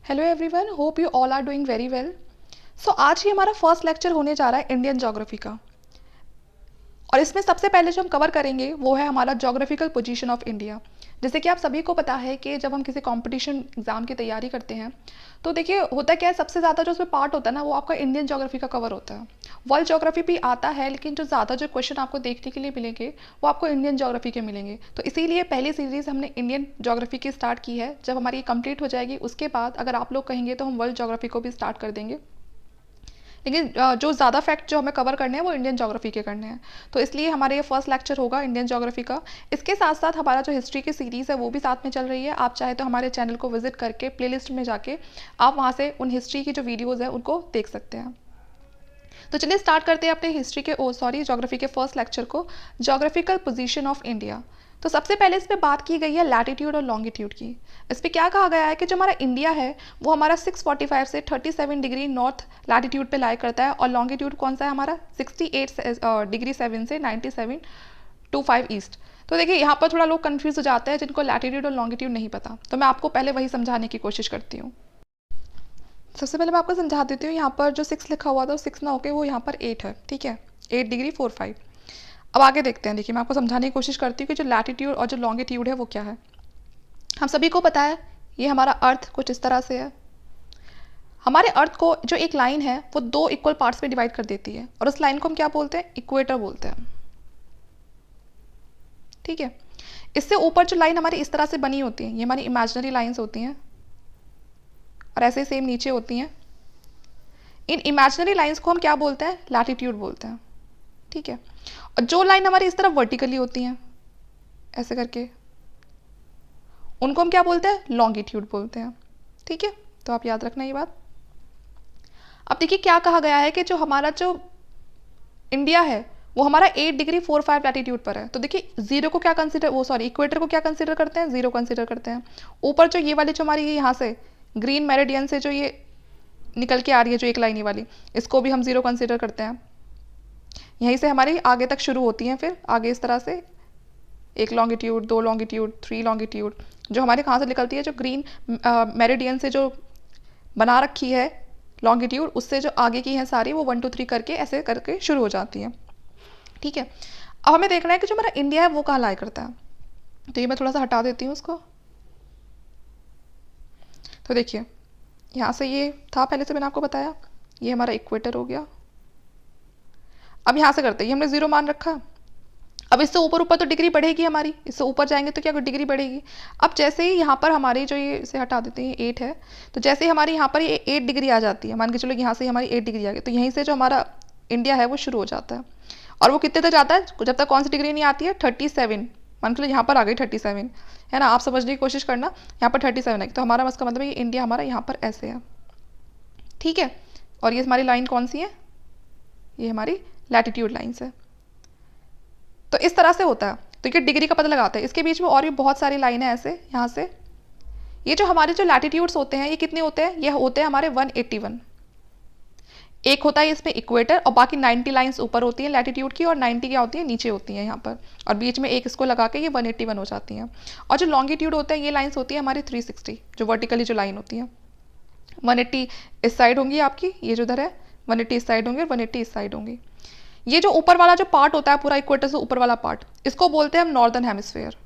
Hello everyone, hope you all are doing very well. So आज ही हमारा first lecture होने जा रहा है इंडियन ज्योग्राफी का। और इसमें सबसे पहले जो हम कवर करेंगे वो है हमारा ज्योग्राफिकल पोजीशन ऑफ इंडिया। जैसे कि आप सभी को पता है कि जब हम किसी कंपटीशन एग्जाम की तैयारी करते हैं तो देखिए होता क्या है, सबसे ज़्यादा जो उसमें पार्ट होता है ना वो आपका इंडियन ज्योग्राफी का कवर होता है। वर्ल्ड ज्योग्राफी भी आता है, लेकिन जो ज़्यादा जो क्वेश्चन आपको देखने के लिए मिलेंगे वो आपको इंडियन ज्योग्राफी के मिलेंगे। तो इसीलिए पहली सीरीज़ हमने इंडियन ज्योग्राफी की स्टार्ट की है। जब हमारी कंप्लीट हो जाएगी उसके बाद अगर आप लोग कहेंगे तो हम वर्ल्ड ज्योग्राफी को भी स्टार्ट कर देंगे, लेकिन जो ज़्यादा फैक्ट जो हमें कवर करने हैं वो इंडियन ज्योग्राफी के करने हैं। तो इसलिए हमारे ये फर्स्ट लेक्चर होगा इंडियन ज्योग्राफी का। इसके साथ साथ हमारा जो हिस्ट्री की सीरीज़ है वो भी साथ में चल रही है। आप चाहे तो हमारे चैनल को विजिट करके प्लेलिस्ट में जाके आप वहाँ से उन हिस्ट्री की जो वीडियोज़ है उनको देख सकते हैं। तो चलिए स्टार्ट करते हैं अपने हिस्ट्री के ज्योग्राफी के फर्स्ट लेक्चर को, ज्योग्राफिकल पोजीशन ऑफ इंडिया। तो सबसे पहले इस पर बात की गई है लैटिट्यूड और लॉन्गिट्यूड की। इस पर क्या कहा गया है कि जो हमारा इंडिया है वो हमारा 645 से 37 डिग्री नॉर्थ लैटिट्यूड पे लाई करता है, और लॉन्गिट्यूड कौन सा है हमारा 68 डिग्री 7 से 97.25 ईस्ट। तो देखिए यहाँ पर थोड़ा लोग कंफ्यूज हो जाते हैं जिनको लैटिट्यूड और लॉन्गिट्यूड नहीं पता, तो मैं आपको पहले वही समझाने की कोशिश करती हूँ। सबसे पहले मैं आपको समझा देती हूँ। यहाँ पर जो 6 लिखा हुआ था वो 6 ना होकर वो यहाँ पर 8 है, ठीक है, 8 डिग्री 45। अब आगे देखते हैं। देखिए मैं आपको समझाने की कोशिश करती हूँ कि जो लैटिट्यूड और जो लॉन्गिट्यूड है वो क्या है। हम सभी को पता है ये हमारा अर्थ कुछ इस तरह से है। हमारे अर्थ को जो एक लाइन है वो 2 इक्वल पार्ट्स में डिवाइड कर देती है, और उस लाइन को हम क्या बोलते हैं, इक्वेटर बोलते हैं, ठीक है। इससे ऊपर जो लाइन हमारी इस तरह से बनी होती है ये हमारी इमेजिनरी लाइंस होती हैं, और ऐसे सेम नीचे होती हैं। इन इमेजिनरी लाइंस को हम क्या बोलते हैं, लैटिट्यूड बोलते हैं, ठीक है। और जो लाइन हमारी इस तरफ वर्टिकली होती हैं ऐसे करके, उनको हम क्या बोलते हैं, लॉन्गिट्यूड बोलते हैं, ठीक है। तो आप याद रखना ये बात। अब देखिए क्या कहा गया है कि जो हमारा जो इंडिया है वो हमारा 8 डिग्री 45 लैटिट्यूड पर है। तो देखिए जीरो को क्या कंसिडर, वो सॉरी इक्वेटर को क्या कंसिडर करते हैं, जीरो कंसिडर करते हैं। ऊपर जो ये वाली जो हमारी यहाँ से ग्रीन मेरिडियन से जो ये निकल के आ रही है जो एक लाइन वाली, इसको भी हम जीरो कंसिडर करते हैं। यहीं से हमारी आगे तक शुरू होती हैं, फिर आगे इस तरह से एक लॉन्गिट्यूड, 2 लॉन्गिट्यूड, 3 लॉन्गिट्यूड, जो हमारे कहाँ से निकलती है, जो ग्रीन मेरिडियन से जो बना रखी है लॉन्गिट्यूड, उससे जो आगे की हैं सारी वो 1 2 3 करके ऐसे करके शुरू हो जाती हैं, ठीक है। अब हमें देखना है कि जो हमारा इंडिया है वो कहाँ लाई करता है। तो ये मैं थोड़ा सा हटा देती हूँ उसको। तो देखिए यहाँ से ये था, पहले से मैंने आपको बताया, ये हमारा इक्वेटर हो गया। अब यहाँ से करते हैं, ये हमने जीरो मान रखा। अब इससे ऊपर ऊपर तो डिग्री बढ़ेगी हमारी, इससे ऊपर जाएंगे तो क्या डिग्री बढ़ेगी। अब जैसे ही यहाँ पर हमारी जो ये इसे हटा देते हैं 8 है, तो जैसे ही हमारी यहाँ पर ये 8 डिग्री आ जाती है, मान के चलो यहाँ से हमारी 8 डिग्री आ गई, तो यहीं से जो हमारा इंडिया है वो शुरू हो जाता है। और वो कितने तक जाता है, जब तक कौन सी डिग्री नहीं आती है, 37। मान के चलो यहाँ पर आ गई 37, है ना, आप समझने की कोशिश करना, यहाँ पर 37 है, तो हमारा इसका मतलब है कि इंडिया हमारा यहाँ पर ऐसे है, ठीक है। और ये हमारी लाइन कौन सी है, ये हमारी लैटिट्यूड लाइन्स है। तो इस तरह से होता है। तो ये डिग्री का पता लगाता है। इसके बीच में और भी बहुत सारी लाइनें ऐसे यहाँ से, ये जो हमारे जो लैटिट्यूड्स होते हैं ये कितने होते हैं, ये होते हैं हमारे 181। एक होता है इसमें इक्वेटर, और बाकी 90 लाइंस ऊपर होती हैं लैटिट्यूड की, और 90 क्या होती है, नीचे होती हैं यहाँ पर, और बीच में एक इसको लगा के ये 181 हो जाती हैं। और जो लॉन्गिट्यूड होता है ये लाइंस होती है हमारी 360, जो वर्टिकली जो लाइन होती है। 180 इस साइड होंगी आपकी, ये जो इधर है 180 इस साइड होंगी, और 180 इस साइड होंगी। ये जो ऊपर वाला जो पार्ट होता है पूरा इक्वेटर से ऊपर वाला पार्ट, इसको बोलते हैं हम नॉर्दर्न हेमिस्फेयर।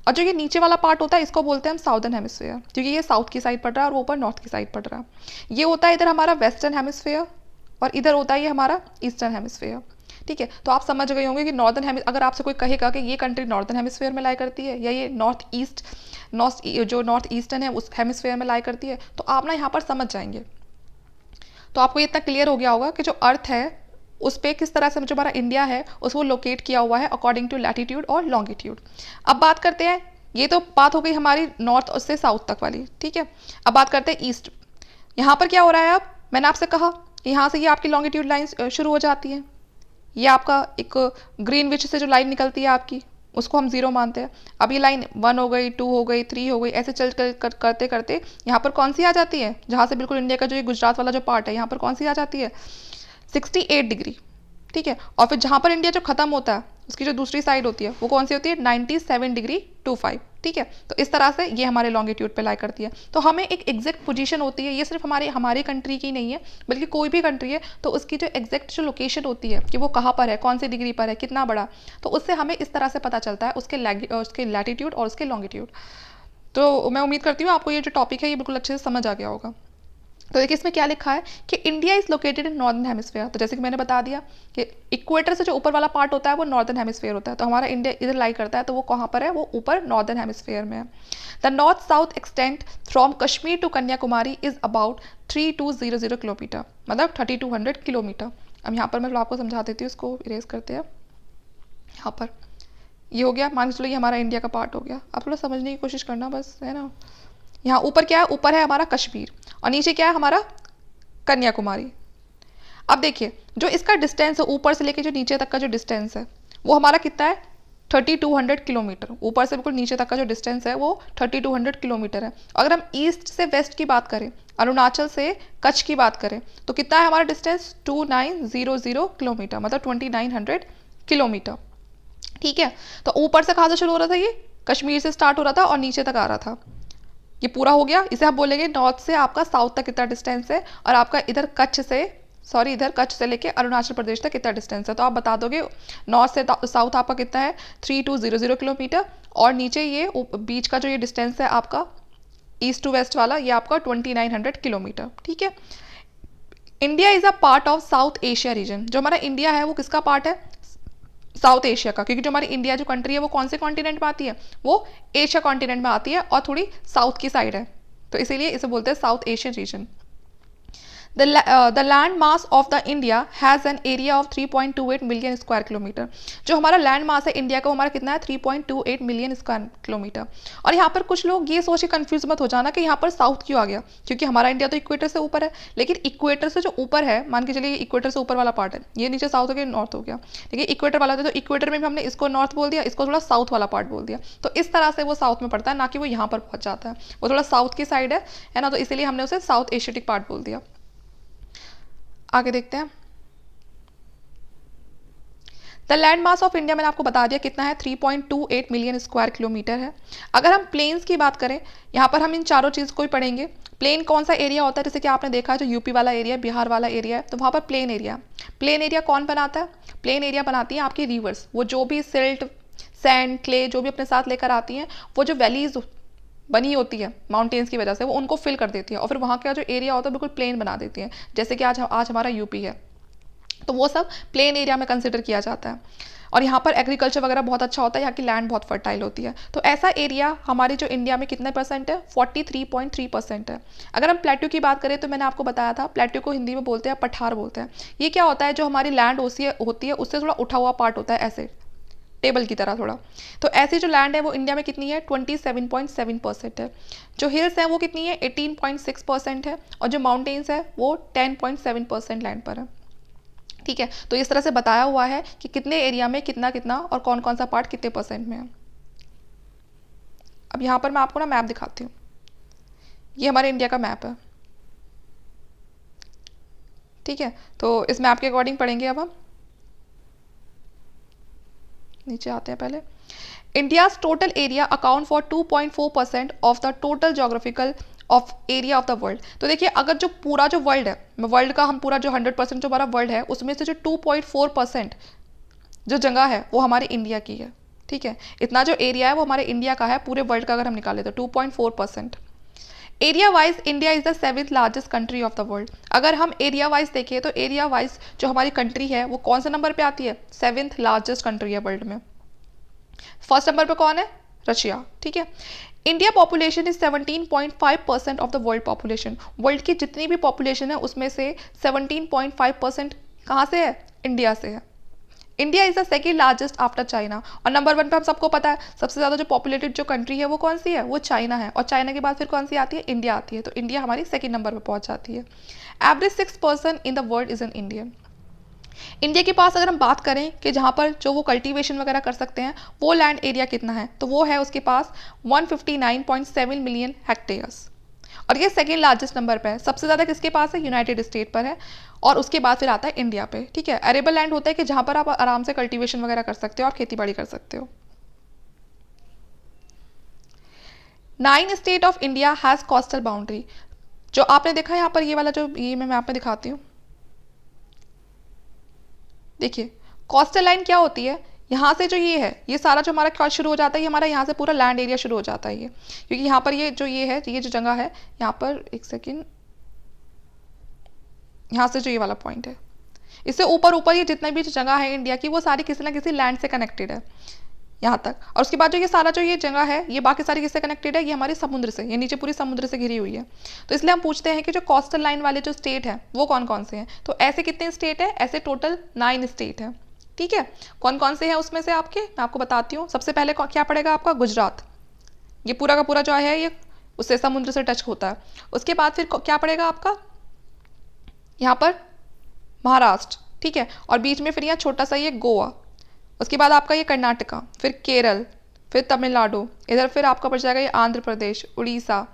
और जो ये नीचे वाला पार्ट होता है इसको बोलते हैं हम साउदर्न हेमिस्फेयर, क्योंकि ये साउथ की साइड पड़ रहा है और वो ऊपर नॉर्थ की साइड पड़ रहा है। ये होता है इधर हमारा वेस्टर्न हेमिस्फेयर, और इधर होता है ये हमारा ईस्टर्न हेमिस्फेयर, ठीक है। तो आप समझ गए होंगे कि नॉर्दर्न हेमिस्फेयर, अगर आपसे कोई कहेगा कि ये कंट्री नॉर्दर्न हेमिस्फेयर में लाई करती है, या ये जो नॉर्थ ईस्टर्न है उस हेमिस्फेयर में लाई करती है, तो आप ना यहाँ पर समझ जाएंगे। तो आपको ये इतना क्लियर हो गया होगा कि जो अर्थ है उस पर किस तरह से जो हमारा इंडिया है उसको लोकेट किया हुआ है अकॉर्डिंग टू लैटिट्यूड और लॉन्गिट्यूड। अब बात करते हैं, ये तो बात हो गई हमारी नॉर्थ से साउथ तक वाली, ठीक है। अब बात करते हैं ईस्ट। यहाँ पर क्या हो रहा है, अब मैंने आपसे कहा यहाँ से ये आपकी लॉन्गिट्यूड लाइन शुरू हो जाती है। ये आपका एक ग्रीन विच से जो लाइन निकलती है आपकी, उसको हम जीरो मानते हैं। अब ये लाइन 1 हो गई, 2 हो गई, 3 हो गई, ऐसे चल करते करते यहाँ पर कौन सी आ जाती है, जहाँ से बिल्कुल इंडिया का जो ये गुजरात वाला जो पार्ट है यहाँ पर कौन सी आ जाती है, 68 डिग्री, ठीक है। और फिर जहाँ पर इंडिया जो खत्म होता है उसकी जो दूसरी साइड होती है वो कौन सी होती है, 97 डिग्री 25, ठीक है। तो इस तरह से ये हमारे लॉन्गिट्यूड पे लाई करती है। तो हमें एक एग्जैक्ट पोजीशन होती है, ये सिर्फ हमारी कंट्री की नहीं है, बल्कि कोई भी कंट्री है तो उसकी जो एग्जैक्ट जो लोकेशन होती है कि वो कहाँ पर है, कौन सी डिग्री पर है, कितना बड़ा, तो उससे हमें इस तरह से पता चलता है उसके लैटिट्यूड और उसके लॉन्गिट्यूड। तो मैं उम्मीद करती हूँ आपको ये जो टॉपिक है ये बिल्कुल अच्छे से समझ आ गया होगा। तो देखिए इसमें क्या लिखा है कि India is located in northern hemisphere. तो जैसे कि मैंने बता दिया कि इक्वेटर से जो ऊपर वाला पार्ट होता है वो नॉर्दर्न हेमिस्फेयर होता है, तो हमारा इंडिया इधर लाई करता है, तो वो कहाँ पर है, वो ऊपर नॉर्दर्न हेमिस्फेयर में है। The north south extent from Kashmir to Kanyakumari is about 3200 kilometre, मतलब 3200 किलोमीटर। अब यहाँ पर मैं आपको समझा देती हूँ, इसको इरेज करते हैं। यहाँ पर ये हो गया, मान के चलो ये हमारा इंडिया का पार्ट हो गया। आप थोड़ा समझने की कोशिश करना बस, है ना। यहाँ ऊपर क्या है, ऊपर है हमारा कश्मीर और नीचे क्या है हमारा कन्याकुमारी। अब देखिए जो इसका डिस्टेंस है ऊपर से लेके जो नीचे तक का जो डिस्टेंस है वो हमारा कितना है, 3200 किलोमीटर। ऊपर से बिल्कुल नीचे तक का जो डिस्टेंस है वो 3200 किलोमीटर है। अगर हम ईस्ट से वेस्ट की बात करें, अरुणाचल से कच्छ की बात करें, तो कितना है हमारा डिस्टेंस, 2900 किलोमीटर, मतलब 2900 किलोमीटर। ठीक है। तो ऊपर से कहाँ से शुरू हो रहा था, ये कश्मीर से स्टार्ट हो रहा था और नीचे तक आ रहा था। ये पूरा हो गया। इसे आप बोलेंगे नॉर्थ से आपका साउथ तक कितना डिस्टेंस है, और आपका इधर कच्छ से लेके अरुणाचल प्रदेश तक कितना डिस्टेंस है। तो आप बता दोगे नॉर्थ से साउथ आपका कितना है, 3200 किलोमीटर, और नीचे ये बीच का जो ये डिस्टेंस है आपका ईस्ट टू वेस्ट वाला, ये आपका 2900 किलोमीटर। ठीक है। India is a part of south Asia region. जो हमारा इंडिया है वो किसका पार्ट है, साउथ एशिया का, क्योंकि जो हमारी इंडिया जो कंट्री है वो कौन से कॉन्टिनेंट में आती है, वो एशिया कॉन्टिनेंट में आती है और थोड़ी साउथ की साइड है, तो इसीलिए इसे बोलते हैं south Asian region. The land mass of the India has an area of 3.28 million square kilometre. जो हमारा लैंड मास है इंडिया का, हमारा कितना है, 3.28 मिलियन स्क्वायर किलोमीटर। और यहाँ पर कुछ लोग ये सोच के कंफ्यूज मत हो जाना कि यहाँ पर साउथ क्यों आ गया, क्योंकि हमारा इंडिया तो इक्वेटर से ऊपर है, लेकिन इक्वेटर से जो ऊपर है, मान के चलिए इक्वेटर से ऊपर वाला पार्ट है, ये नीचे साउथ हो गया, नॉर्थ हो गया, ठीक है, इक्वेटर वाला था, तो इक्वेटर में भी हमने इसको नॉर्थ बोल दिया, इसको थोड़ा साउथ वाला पार्ट बोल दिया, तो इस तरह से वो साउथ में पड़ता है, ना कि वो यहाँ पर पहुँच जाता है, वो थोड़ा साउथ की साइड है ना, तो इसीलिए हमने उसे साउथ एशियाटिक पार्ट बोल दिया। आगे देखते हैं। The land mass of India मैंने आपको बता दिया कितना है, 3.28 मिलियन स्क्वायर किलोमीटर है। अगर हम प्लेन्स की बात करें, यहाँ पर हम इन चारों चीज़ को ही पढ़ेंगे। प्लेन कौन सा एरिया होता है, जैसे कि आपने देखा जो यूपी वाला एरिया, बिहार वाला एरिया है, तो वहाँ पर प्लेन एरिया। प्लेन एरिया कौन बनाता है, प्लेन एरिया बनाती है आपकी रिवर्स, वो जो भी सिल्ट, सैंड, क्ले जो भी अपने साथ लेकर आती हैं, वो जो वैलीज बनी होती है माउंटेन्स की वजह से, वो उनको फिल कर देती है और फिर वहाँ का जो एरिया होता है बिल्कुल प्लेन बना देती है। जैसे कि आज हमारा यूपी है, तो वो सब प्लेन एरिया में कंसिडर किया जाता है। और यहाँ पर एग्रीकल्चर वगैरह बहुत अच्छा होता है, यहाँ की लैंड बहुत फर्टाइल होती है। तो ऐसा एरिया हमारे जो इंडिया में कितने परसेंट है, 43.3% है। अगर हम प्लेट्यू की बात करें तो मैंने आपको बताया था, प्लेट्यू को हिंदी में बोलते हैं पठार बोलते हैं। ये क्या होता है, जो हमारी लैंड होती है उससे थोड़ा उठा हुआ पार्ट होता है, ऐसे टेबल की तरह थोड़ा। तो ऐसी जो लैंड है वो इंडिया में कितनी है, 27.7% है। जो हिल्स हैं वो कितनी है, 18.6% है, और जो माउंटेन्स है वो 10.7% लैंड पर है। ठीक है। तो इस तरह से बताया हुआ है कि कितने एरिया में कितना कितना और कौन कौन सा पार्ट कितने परसेंट में है। अब यहाँ पर मैं आपको ना मैप दिखाती हूँ, ये हमारे इंडिया का मैप है। ठीक है। तो इस मैप के अकॉर्डिंग पढ़ेंगे। अब हम नीचे आते हैं। पहले India's total area account for 2.4% of the total geographical of area of the world. तो देखिए अगर जो पूरा जो वर्ल्ड है, वर्ल्ड का हम पूरा जो 100% जो हमारा वर्ल्ड है, उसमें से जो 2.4% जो जगह है वो हमारे इंडिया की है। ठीक है। इतना जो एरिया है वो हमारे इंडिया का है, पूरे वर्ल्ड का अगर हम निकाले तो 2.4%। Area wise India is the 7th largest country of the world. अगर हम एरिया वाइज देखें तो एरिया वाइज जो हमारी कंट्री है वो कौन से नंबर पे आती है, 7th लार्जेस्ट कंट्री है वर्ल्ड में। फर्स्ट नंबर पे कौन है, रशिया। ठीक है। India population is 17.5% of the world population. World की जितनी भी पॉपुलेशन है उसमें से 17.5% कहाँ से है, इंडिया से है। India is the second largest after China. और नंबर 1 पे हम सबको पता है सबसे ज़्यादा जो पॉपुलेटेड जो कंट्री है वो कौन सी है, वो चाइना है, और चाइना के बाद फिर कौन सी आती है, इंडिया आती है। तो इंडिया हमारी सेकेंड नंबर पे पहुंच जाती है। Average 6 person in the world is an Indian. India के पास अगर हम बात करें कि जहाँ पर जो वो कल्टीवेशन वगैरह कर सकते हैं, वो लैंड एरिया कितना है, तो वो है उसके पास 159.7 मिलियन हेक्टेयर्स, और ये सेकेंड लार्जेस्ट नंबर पे है। सबसे ज़्यादा किसके पास है, यूनाइटेड स्टेट पर है, और उसके बाद फिर आता है इंडिया पे। ठीक है। अरेबल लैंड होता है कि जहाँ पर आप आराम से कल्टीवेशन वगैरह कर सकते हो, आप खेती बाड़ी कर सकते हो। 9 state of India has coastal boundary. जो आपने देखा यहाँ पर ये वाला जो ये मैं मैप में दिखाती हूँ, देखिए कोस्टल लाइन क्या होती है, यहाँ से जो ये है ये सारा जो हमारा क्या शुरू हो जाता है, ये हमारा यहाँ से पूरा लैंड एरिया शुरू हो जाता है ये, क्योंकि यहाँ पर ये जो ये जो जगह है यहाँ पर, एक सेकेंड, यहाँ से जो ये वाला पॉइंट है, इससे ऊपर ऊपर ये जितनी भी जगह है इंडिया की वो सारी किसी ना किसी लैंड से कनेक्टेड है यहाँ तक। और उसके बाद जो ये सारा जो ये जगह है ये बाकी सारी किससे कनेक्टेड है, ये हमारे समुद्र से, ये नीचे पूरी समुद्र से घिरी हुई है। तो इसलिए हम पूछते हैं कि जो कोस्टल लाइन वाले जो स्टेट हैं वो कौन कौन से हैं। तो ऐसे कितने स्टेट है, ऐसे टोटल 9 स्टेट है। ठीक है, कौन कौन से हैं उसमें से आपके, मैं आपको बताती हूँ। सबसे पहले क्या पड़ेगा आपका, गुजरात, ये पूरा का पूरा जो है ये उससे समुद्र से टच होता है। उसके बाद फिर क्या पड़ेगा आपका यहाँ पर, महाराष्ट्र, ठीक है, और बीच में फिर यहाँ छोटा सा ये गोवा। उसके बाद आपका ये कर्नाटका, फिर केरल, फिर तमिलनाडु, इधर फिर आपका पड़ जाएगा ये आंध्र प्रदेश, उड़ीसा।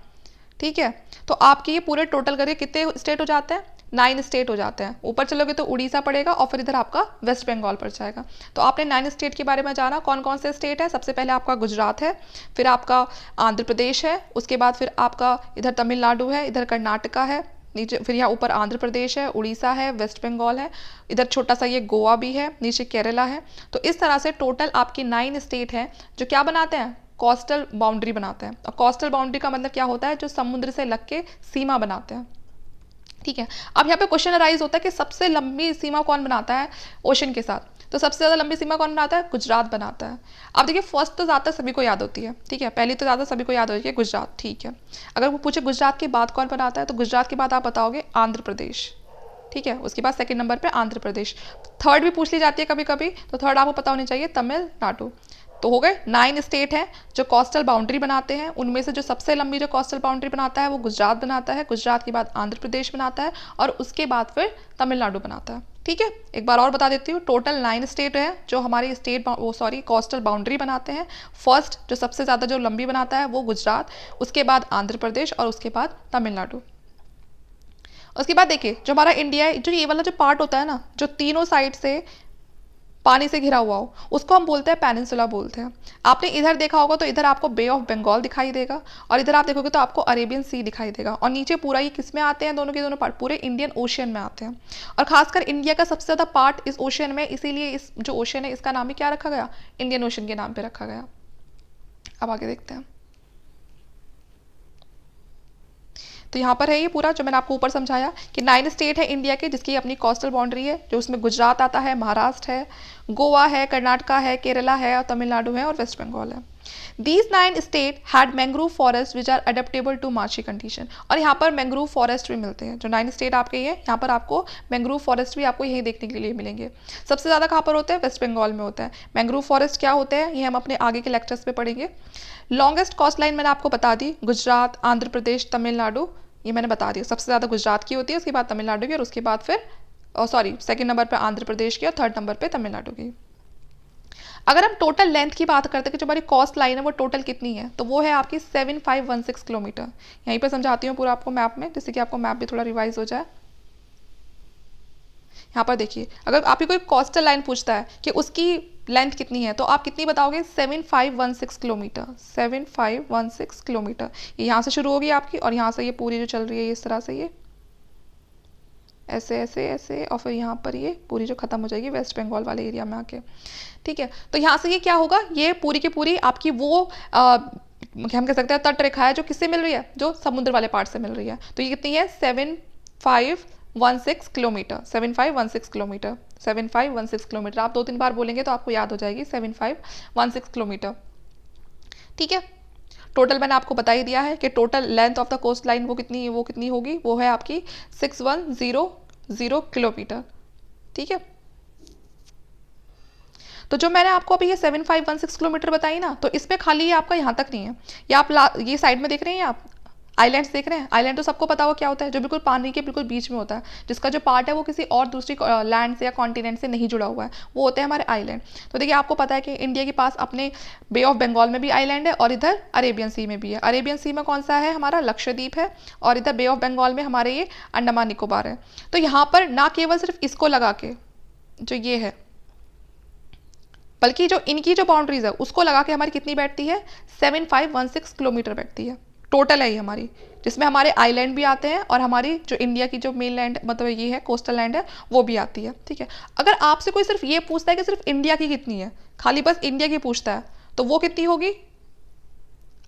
ठीक है, तो आपके ये पूरे टोटल करके कितने स्टेट हो जाते हैं, 9 स्टेट हो जाते हैं। ऊपर चलोगे तो उड़ीसा पड़ेगा और फिर इधर आपका वेस्ट बंगाल पड़ जाएगा। तो आपने 9 स्टेट के बारे में जाना, कौन कौन से स्टेट है। सबसे पहले आपका गुजरात है, फिर आपका आंध्र प्रदेश है, उसके बाद फिर आपका इधर तमिलनाडु है, इधर कर्नाटका है, नीचे फिर यहाँ ऊपर आंध्र प्रदेश है, उड़ीसा है, वेस्ट बंगाल है, इधर छोटा सा ये गोवा भी है, नीचे केरला है। तो इस तरह से टोटल आपकी 9 स्टेट हैं जो क्या बनाते हैं, कोस्टल बाउंड्री बनाते हैं। और कोस्टल बाउंड्री का मतलब क्या होता है, जो समुद्र से लग के सीमा बनाते हैं। ठीक है, अब यहाँ पे क्वेश्चन अराइज होता है कि सबसे लंबी सीमा कौन बनाता है ओशन के साथ। तो सबसे ज़्यादा लंबी सीमा कौन बनाता है, गुजरात बनाता है। अब देखिए फर्स्ट तो ज़्यादा सभी को याद होती है, ठीक है, पहली तो ज़्यादा सभी को याद होती है गुजरात। ठीक है, अगर वो पूछे गुजरात के बाद कौन बनाता है, तो गुजरात के बाद आप बताओगे आंध्र प्रदेश। ठीक है, उसके बाद सेकंड नंबर पे आंध्र प्रदेश। थर्ड भी पूछ ली जाती है कभी कभी, तो थर्ड आपको पता होनी चाहिए तमिलनाडु। तो हो गए 9 स्टेट हैं जो कोस्टल बाउंड्री बनाते हैं। उनमें से जो सबसे लंबी जो कोस्टल बाउंड्री बनाता है वो गुजरात बनाता है, गुजरात के बाद आंध्र प्रदेश बनाता है और उसके बाद फिर तमिलनाडु बनाता है। ठीक है, एक बार और बता देती हूँ, टोटल 9 स्टेट है जो हमारी कोस्टल बाउंड्री बनाते हैं। फर्स्ट जो सबसे ज़्यादा जो लंबी बनाता है वो गुजरात, उसके बाद आंध्र प्रदेश और उसके बाद तमिलनाडु। उसके बाद देखिए जो हमारा इंडिया है, जो ये वाला जो पार्ट होता है ना, जो तीनों साइड से पानी से घिरा हुआ हो, उसको हम बोलते हैं पेनिनसुला बोलते हैं। आपने इधर देखा होगा तो इधर आपको बे ऑफ बंगाल दिखाई देगा और इधर आप देखोगे तो आपको अरेबियन सी दिखाई देगा। और नीचे पूरा ये किस में आते हैं, दोनों के दोनों पार्ट पूरे इंडियन ओशियन में आते हैं। और खासकर इंडिया का सबसे ज़्यादा पार्ट इस ओशियन में, इसीलिए इस जो ओशियन है इसका नाम ही क्या रखा गया, इंडियन ओशियन के नाम पर रखा गया। अब आगे देखते हैं। तो यहाँ पर है ये पूरा जो मैंने आपको ऊपर समझाया कि 9 स्टेट है इंडिया के जिसकी अपनी कोस्टल बाउंड्री है, जो उसमें गुजरात आता है, महाराष्ट्र है, गोवा है, कर्नाटका है, केरला है और तमिलनाडु है और वेस्ट बंगाल है। These 9 state had mangrove forest which are adaptable to marshy condition. और यहाँ पर मैंग्रोव फॉरेस्ट भी मिलते हैं। जो 9 स्टेट आपके ये यहाँ पर आपको मैंग्रोव फॉरेस्ट भी आपको यही देखने के लिए मिलेंगे। सबसे ज़्यादा कहाँ पर होते हैं, वेस्ट बंगाल में होता है। मैंग्रोव फॉरेस्ट क्या होते हैं ये हम अपने आगे के लेक्चर्स में पढ़ेंगे। लॉन्गेस्ट कोस्ट लाइन मैंने आपको बता दी, गुजरात, आंध्र प्रदेश, तमिलनाडु, ये मैंने बता दिया। सबसे ज़्यादा गुजरात की होती है, उसके बाद तमिलनाडु की और उसके बाद फिर सेकंड नंबर पे आंध्र प्रदेश की और थर्ड नंबर पे तमिलनाडु की। अगर हम टोटल लेंथ की बात करते हैं कि जो हमारी कॉस्ट लाइन है वो टोटल कितनी है, तो वो है आपकी 7516 किलोमीटर। यहीं पे समझाती हूँ पूरा आपको मैप में, जिससे कि आपको मैप भी थोड़ा रिवाइज हो जाए। यहाँ पर देखिए अगर आपकी कोई कोस्टल लाइन पूछता है कि उसकी लेंथ कितनी है, तो आप कितनी बताओगे, 7516 किलोमीटर। 7516 किलोमीटर ये यहाँ से शुरू होगी आपकी और यहाँ से ये पूरी जो चल रही है इस तरह से, ये ऐसे ऐसे ऐसे और फिर यहाँ पर ये पूरी जो खत्म हो जाएगी वेस्ट बंगाल वाले एरिया में आके। ठीक है, तो यहाँ से ये क्या होगा, ये पूरी की पूरी आपकी वो हम कह सकते हैं तट रेखा है जो किससे मिल रही है, जो समुद्र वाले पार्ट से मिल रही है। तो ये कितनी है, 7516 किलोमीटर। 7516 kilometre, 7516 kilometre. आप 2-3 बार बोलेंगे तो आपको याद हो जाएगी 7516 किलोमीटर। ठीक है, टोटल मैंने आपको बता ही दिया है कि total length of the coast line वो कितनी होगी, वो है आपकी 6100 किलोमीटर। ठीक है, तो जो मैंने आपको अभी ये 7516 किलोमीटर बताई ना, तो इसमें खाली ये आपका यहाँ तक नहीं है। ये आप ये साइड में देख रहे हैं, आप आइलैंड्स देख रहे हैं। आइलैंड तो सबको पता होगा क्या होता है, जो बिल्कुल पानी के बिल्कुल बीच में होता है, जिसका जो पार्ट है वो किसी और दूसरी लैंड से या कॉन्टिनेंट से नहीं जुड़ा हुआ है, वो होते हैं हमारे आइलैंड। तो देखिए आपको पता है कि इंडिया के पास अपने बे ऑफ बंगाल में भी आइलैंड है और इधर अरेबियन सी में भी है। अरेबियन सी में कौन सा है, हमारा लक्षद्वीप है, और इधर बे ऑफ बंगाल में हमारे ये अंडमान निकोबार है। तो यहाँ पर ना केवल सिर्फ इसको लगा के जो ये है बल्कि जो इनकी जो बाउंड्रीज है उसको लगा के हमारी कितनी बैठती है, 7516 किलोमीटर बैठती है। टोटल है ये हमारी, जिसमें हमारे आइलैंड भी आते हैं और हमारी जो इंडिया की जो मेन लैंड मतलब ये है कोस्टल लैंड है वो भी आती है। ठीक है, अगर आपसे कोई सिर्फ ये पूछता है कि सिर्फ इंडिया की कितनी है, खाली बस इंडिया की पूछता है, तो वो कितनी होगी?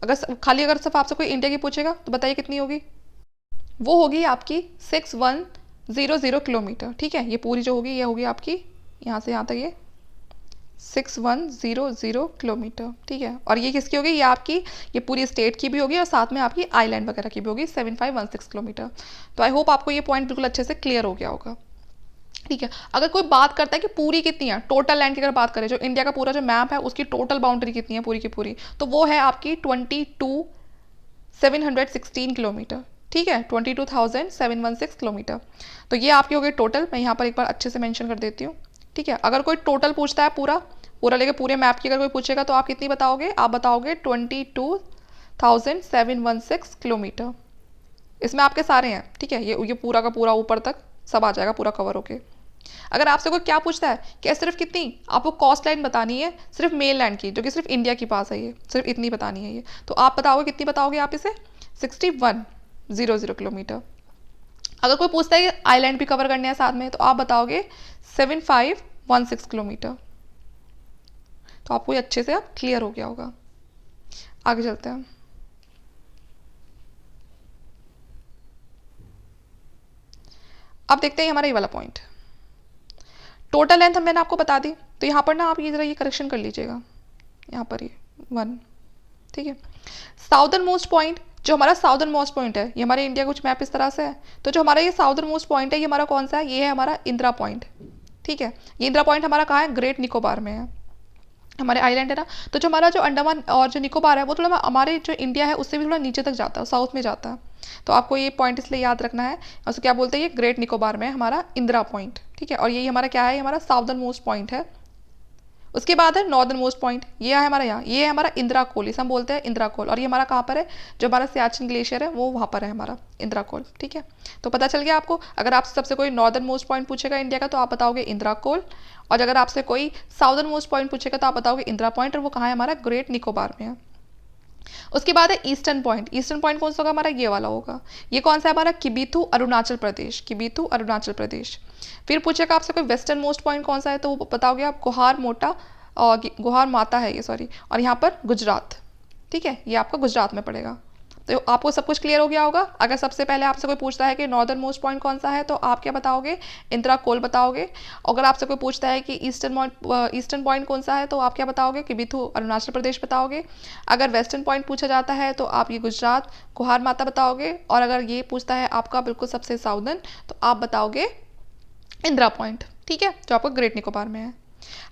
अगर सिर्फ आपसे कोई इंडिया की पूछेगा तो बताइए कितनी होगी? वो होगी आपकी 6100 किलोमीटर। ठीक है, ये पूरी जो होगी ये होगी आपकी यहाँ से यहाँ तक ये 6100 किलोमीटर। ठीक है, और ये किसकी होगी? ये आपकी ये पूरी स्टेट की भी होगी और साथ में आपकी आइलैंड वगैरह की भी होगी, 7516 किलोमीटर। तो आई होप आपको ये पॉइंट बिल्कुल अच्छे से क्लियर हो गया होगा। ठीक है, अगर कोई बात करता है कि पूरी कितनी है, टोटल लैंड की अगर बात करें, जो इंडिया का पूरा जो मैप है उसकी टोटल बाउंड्री कितनी है पूरी की पूरी, तो वो है आपकी 22,716 किलोमीटर। ठीक है, 22,716 किलोमीटर। तो ये आपकी हो गई टोटल। मैं यहाँ पर एक बार अच्छे से मेंशन कर देती हूँ। ठीक है, अगर कोई टोटल पूछता है पूरा पूरा लेके पूरे मैप की अगर कोई पूछेगा तो आप कितनी बताओगे? आप बताओगे 22,716 किलोमीटर। इसमें आपके सारे हैं। ठीक है, ये पूरा का पूरा ऊपर तक सब आ जाएगा पूरा कवर होके। अगर आपसे कोई क्या पूछता है कि सिर्फ कितनी, आपको कॉस्ट लाइन बतानी है सिर्फ मेन लैंड की, जो कि सिर्फ इंडिया के पास है, ये सिर्फ इतनी बतानी है ये, तो आप बताओगे कितनी बताओगे आप इसे? 6100 किलोमीटर। अगर कोई पूछता है कि आइलैंड भी कवर करने हैं साथ में, तो आप बताओगे 7516 किलोमीटर। तो आपको ये अच्छे से अब क्लियर हो गया होगा। आगे चलते हैं। अब देखते हैं हमारा ये वाला पॉइंट। टोटल लेंथ मैंने आपको बता दी, तो यहाँ पर ना आप ये जरा ये करेक्शन कर लीजिएगा, यहाँ पर ये 1। ठीक है, साउदर्न मोस्ट पॉइंट, जो हमारा साउदर्न मोस्ट पॉइंट है, ये हमारे इंडिया का कुछ मैप इस तरह से है, तो जो हमारा ये साउदर्न मोस्ट पॉइंट है ये हमारा कौन सा है? ये है हमारा इंदिरा पॉइंट। ठीक है, ये इंदिरा पॉइंट हमारा कहाँ है? ग्रेट निकोबार में है, हमारे आइलैंड है ना। तो जो हमारा जो अंडमान और जो निकोबार है वो थोड़ा हमारे जो इंडिया है उससे भी थोड़ा नीचे तक जाता है, साउथ में जाता है। तो आपको ये पॉइंट इसलिए याद रखना है। उसको क्या बोलते हैं? ये ग्रेट निकोबार में हमारा इंदिरा पॉइंट। ठीक है, और यही हमारा क्या है? हमारा साउदर्न मोस्ट पॉइंट है। उसके बाद है नॉर्दर्न मोस्ट पॉइंट, ये है हमारा यहाँ, ये है हमारा इंदिरा कोल, इसे हम बोलते हैं इंदिरा कोल। और ये हमारा कहाँ पर है? जो हमारा सियाचिन ग्लेशियर है वो वहाँ पर है हमारा इंदिरा कोल। ठीक है, तो पता चल गया आपको। अगर आपसे सबसे कोई नॉर्दर्न मोस्ट पॉइंट पूछेगा इंडिया का तो आप बताओगे इंदिरा कोल, और अगर आपसे कोई साउदर्न मोस्ट पॉइंट पूछेगा तो आप बताओगे इंदिरा पॉइंट, और वो कहाँ है? हमारा ग्रेट निकोबार में है। उसके बाद है ईस्टर्न पॉइंट। ईस्टर्न पॉइंट कौन सा होगा? हमारा ये वाला होगा। ये कौन सा है? हमारा किबिथु अरुणाचल प्रदेश, किबिथु अरुणाचल प्रदेश। फिर पूछेगा आपसे कोई वेस्टर्न मोस्ट पॉइंट कौन सा है, तो वो बताओगे आप गुहार मोटा और गुहार माता है ये, सॉरी, और यहाँ पर गुजरात। ठीक है, ये आपका गुजरात में पड़ेगा। तो आपको सब कुछ क्लियर हो गया होगा। अगर सबसे पहले आपसे कोई पूछता है कि नॉर्दर्न मोस्ट पॉइंट कौन सा है, तो आप क्या बताओगे? इंदिरा कोल बताओगे। अगर आपसे कोई पूछता है कि ईस्टर्न पॉइंट कौन सा है, तो आप क्या बताओगे? किबिथु अरुणाचल प्रदेश बताओगे। अगर वेस्टर्न पॉइंट पूछा जाता है तो आप ये गुजरात गुहार माता बताओगे। और अगर ये पूछता है आपका बिल्कुल सबसे साउदर्न, तो आप बताओगे इंदिरा पॉइंट। ठीक है, जो आपका ग्रेट निकोबार में है।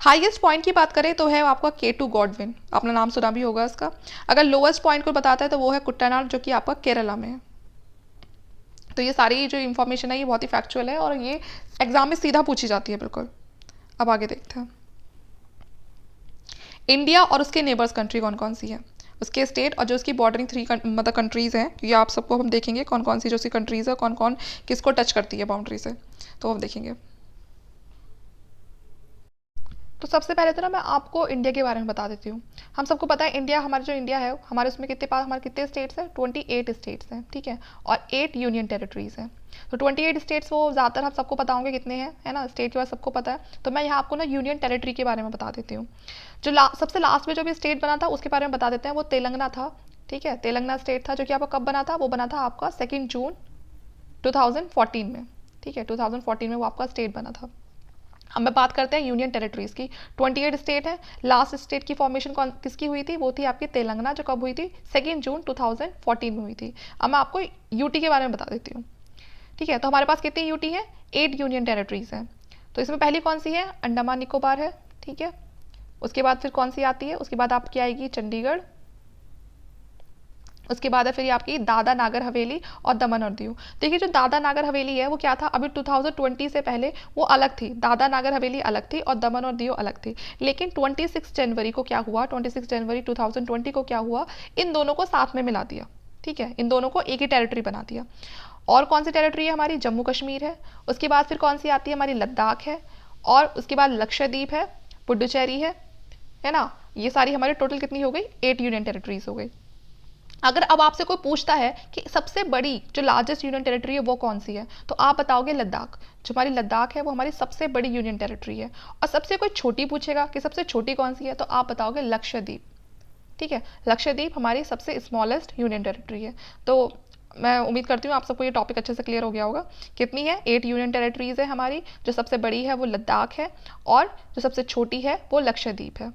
हाईएस्ट पॉइंट की बात करें तो है आपका K2 गॉडविन, आपने नाम सुना भी होगा इसका। अगर लोएस्ट पॉइंट को बताता है तो वो है कुट्टानाड, जो कि आपका केरला में है। तो ये सारी जो इन्फॉर्मेशन है ये बहुत ही फैक्चुअल है और ये एग्जाम में सीधा पूछी जाती है बिल्कुल। अब आगे देखते हैं इंडिया और उसके नेबर्स कंट्री कौन कौन सी है, उसके स्टेट और जो उसकी बॉर्डरिंग मतलब कंट्रीज़ हैं, क्योंकि आप सबको हम देखेंगे कौन कौन सी जो उसकी कंट्रीज़ है, कौन कौन किसको टच करती है बाउंड्री से, तो हम देखेंगे। तो सबसे पहले तो ना मैं आपको इंडिया के बारे में बता देती हूँ। हम सबको पता है इंडिया, हमारा जो इंडिया है हमारे उसमें हमारे कितने स्टेट्स हैं? 28 स्टेट्स हैं। ठीक है, और 8 यूनियन टेरिटरीज हैं। तो 28 स्टेट्स वो ज़्यादातर हम सबको पता होंगे कितने हैं, है ना, स्टेट के बाद सबको पता है। तो मैं यहाँ आपको ना यूनियन टेरिटरी के बारे में बता देती हूँ। जो सबसे लास्ट में जो भी स्टेट बना था उसके बारे में बता देते हैं, वो तेलंगाना था। ठीक है, तेलंगाना स्टेट था, जो कि आपका कब बना था? वो बना था आपका 2 जून 2014 में। ठीक है, 2014 में वो आपका स्टेट बना था। अब मैं बात करते हैं यूनियन टेरिटरीज की। 28 स्टेट है। लास्ट स्टेट की फॉर्मेशन किसकी हुई थी? वो थी आपकी तेलंगाना, जो कब हुई थी? 2 जून 2014 में हुई थी। अब मैं आपको यूटी के बारे में बता देती हूँ। ठीक है, तो हमारे पास कितनी यूटी है? 8 यूनियन टेरिटरीज हैं। तो इसमें पहली कौन सी है? अंडमान निकोबार है। ठीक है, उसके बाद फिर कौन सी आती है? उसके बाद आपकी आएगी चंडीगढ़। उसके बाद है फिर आपकी दादरा नागर हवेली और दमन और दीव। देखिए, जो दादरा नागर हवेली है वो क्या था? अभी 2020 से पहले वो अलग थी, दादरा नागर हवेली अलग थी और दमन और दीव अलग थी। लेकिन 26 जनवरी को क्या हुआ? 26 जनवरी 2020 को क्या हुआ? इन दोनों को साथ में मिला दिया। ठीक है, इन दोनों को एक ही टेरिटरी बना दिया। और कौन सी टेरिटरी है हमारी? जम्मू कश्मीर है। उसके बाद फिर कौन सी आती है? हमारी लद्दाख है। और उसके बाद लक्षद्वीप है, पुडुचेरी है, है ना। ये सारी हमारी टोटल कितनी हो गई, 8 यूनियन टेरिटरीज हो गई। अगर अब आपसे कोई पूछता है कि सबसे बड़ी जो लार्जेस्ट यूनियन टेरिटरी है वो कौन सी है, तो आप बताओगे लद्दाख। जो हमारी लद्दाख है वो हमारी सबसे बड़ी यूनियन टेरिटरी है। और सबसे कोई छोटी पूछेगा कि सबसे छोटी कौन सी है, तो आप बताओगे लक्षद्वीप। ठीक है, लक्षद्वीप हमारी सबसे स्मॉलेस्ट यूनियन टेरिटरी है। तो मैं उम्मीद करती हूँ आप सबको ये टॉपिक अच्छे से क्लियर हो गया होगा। कितनी है, 8 यूनियन टेरिटरीज है हमारी। जो सबसे बड़ी है वो लद्दाख है और जो सबसे छोटी है वो लक्षद्वीप है।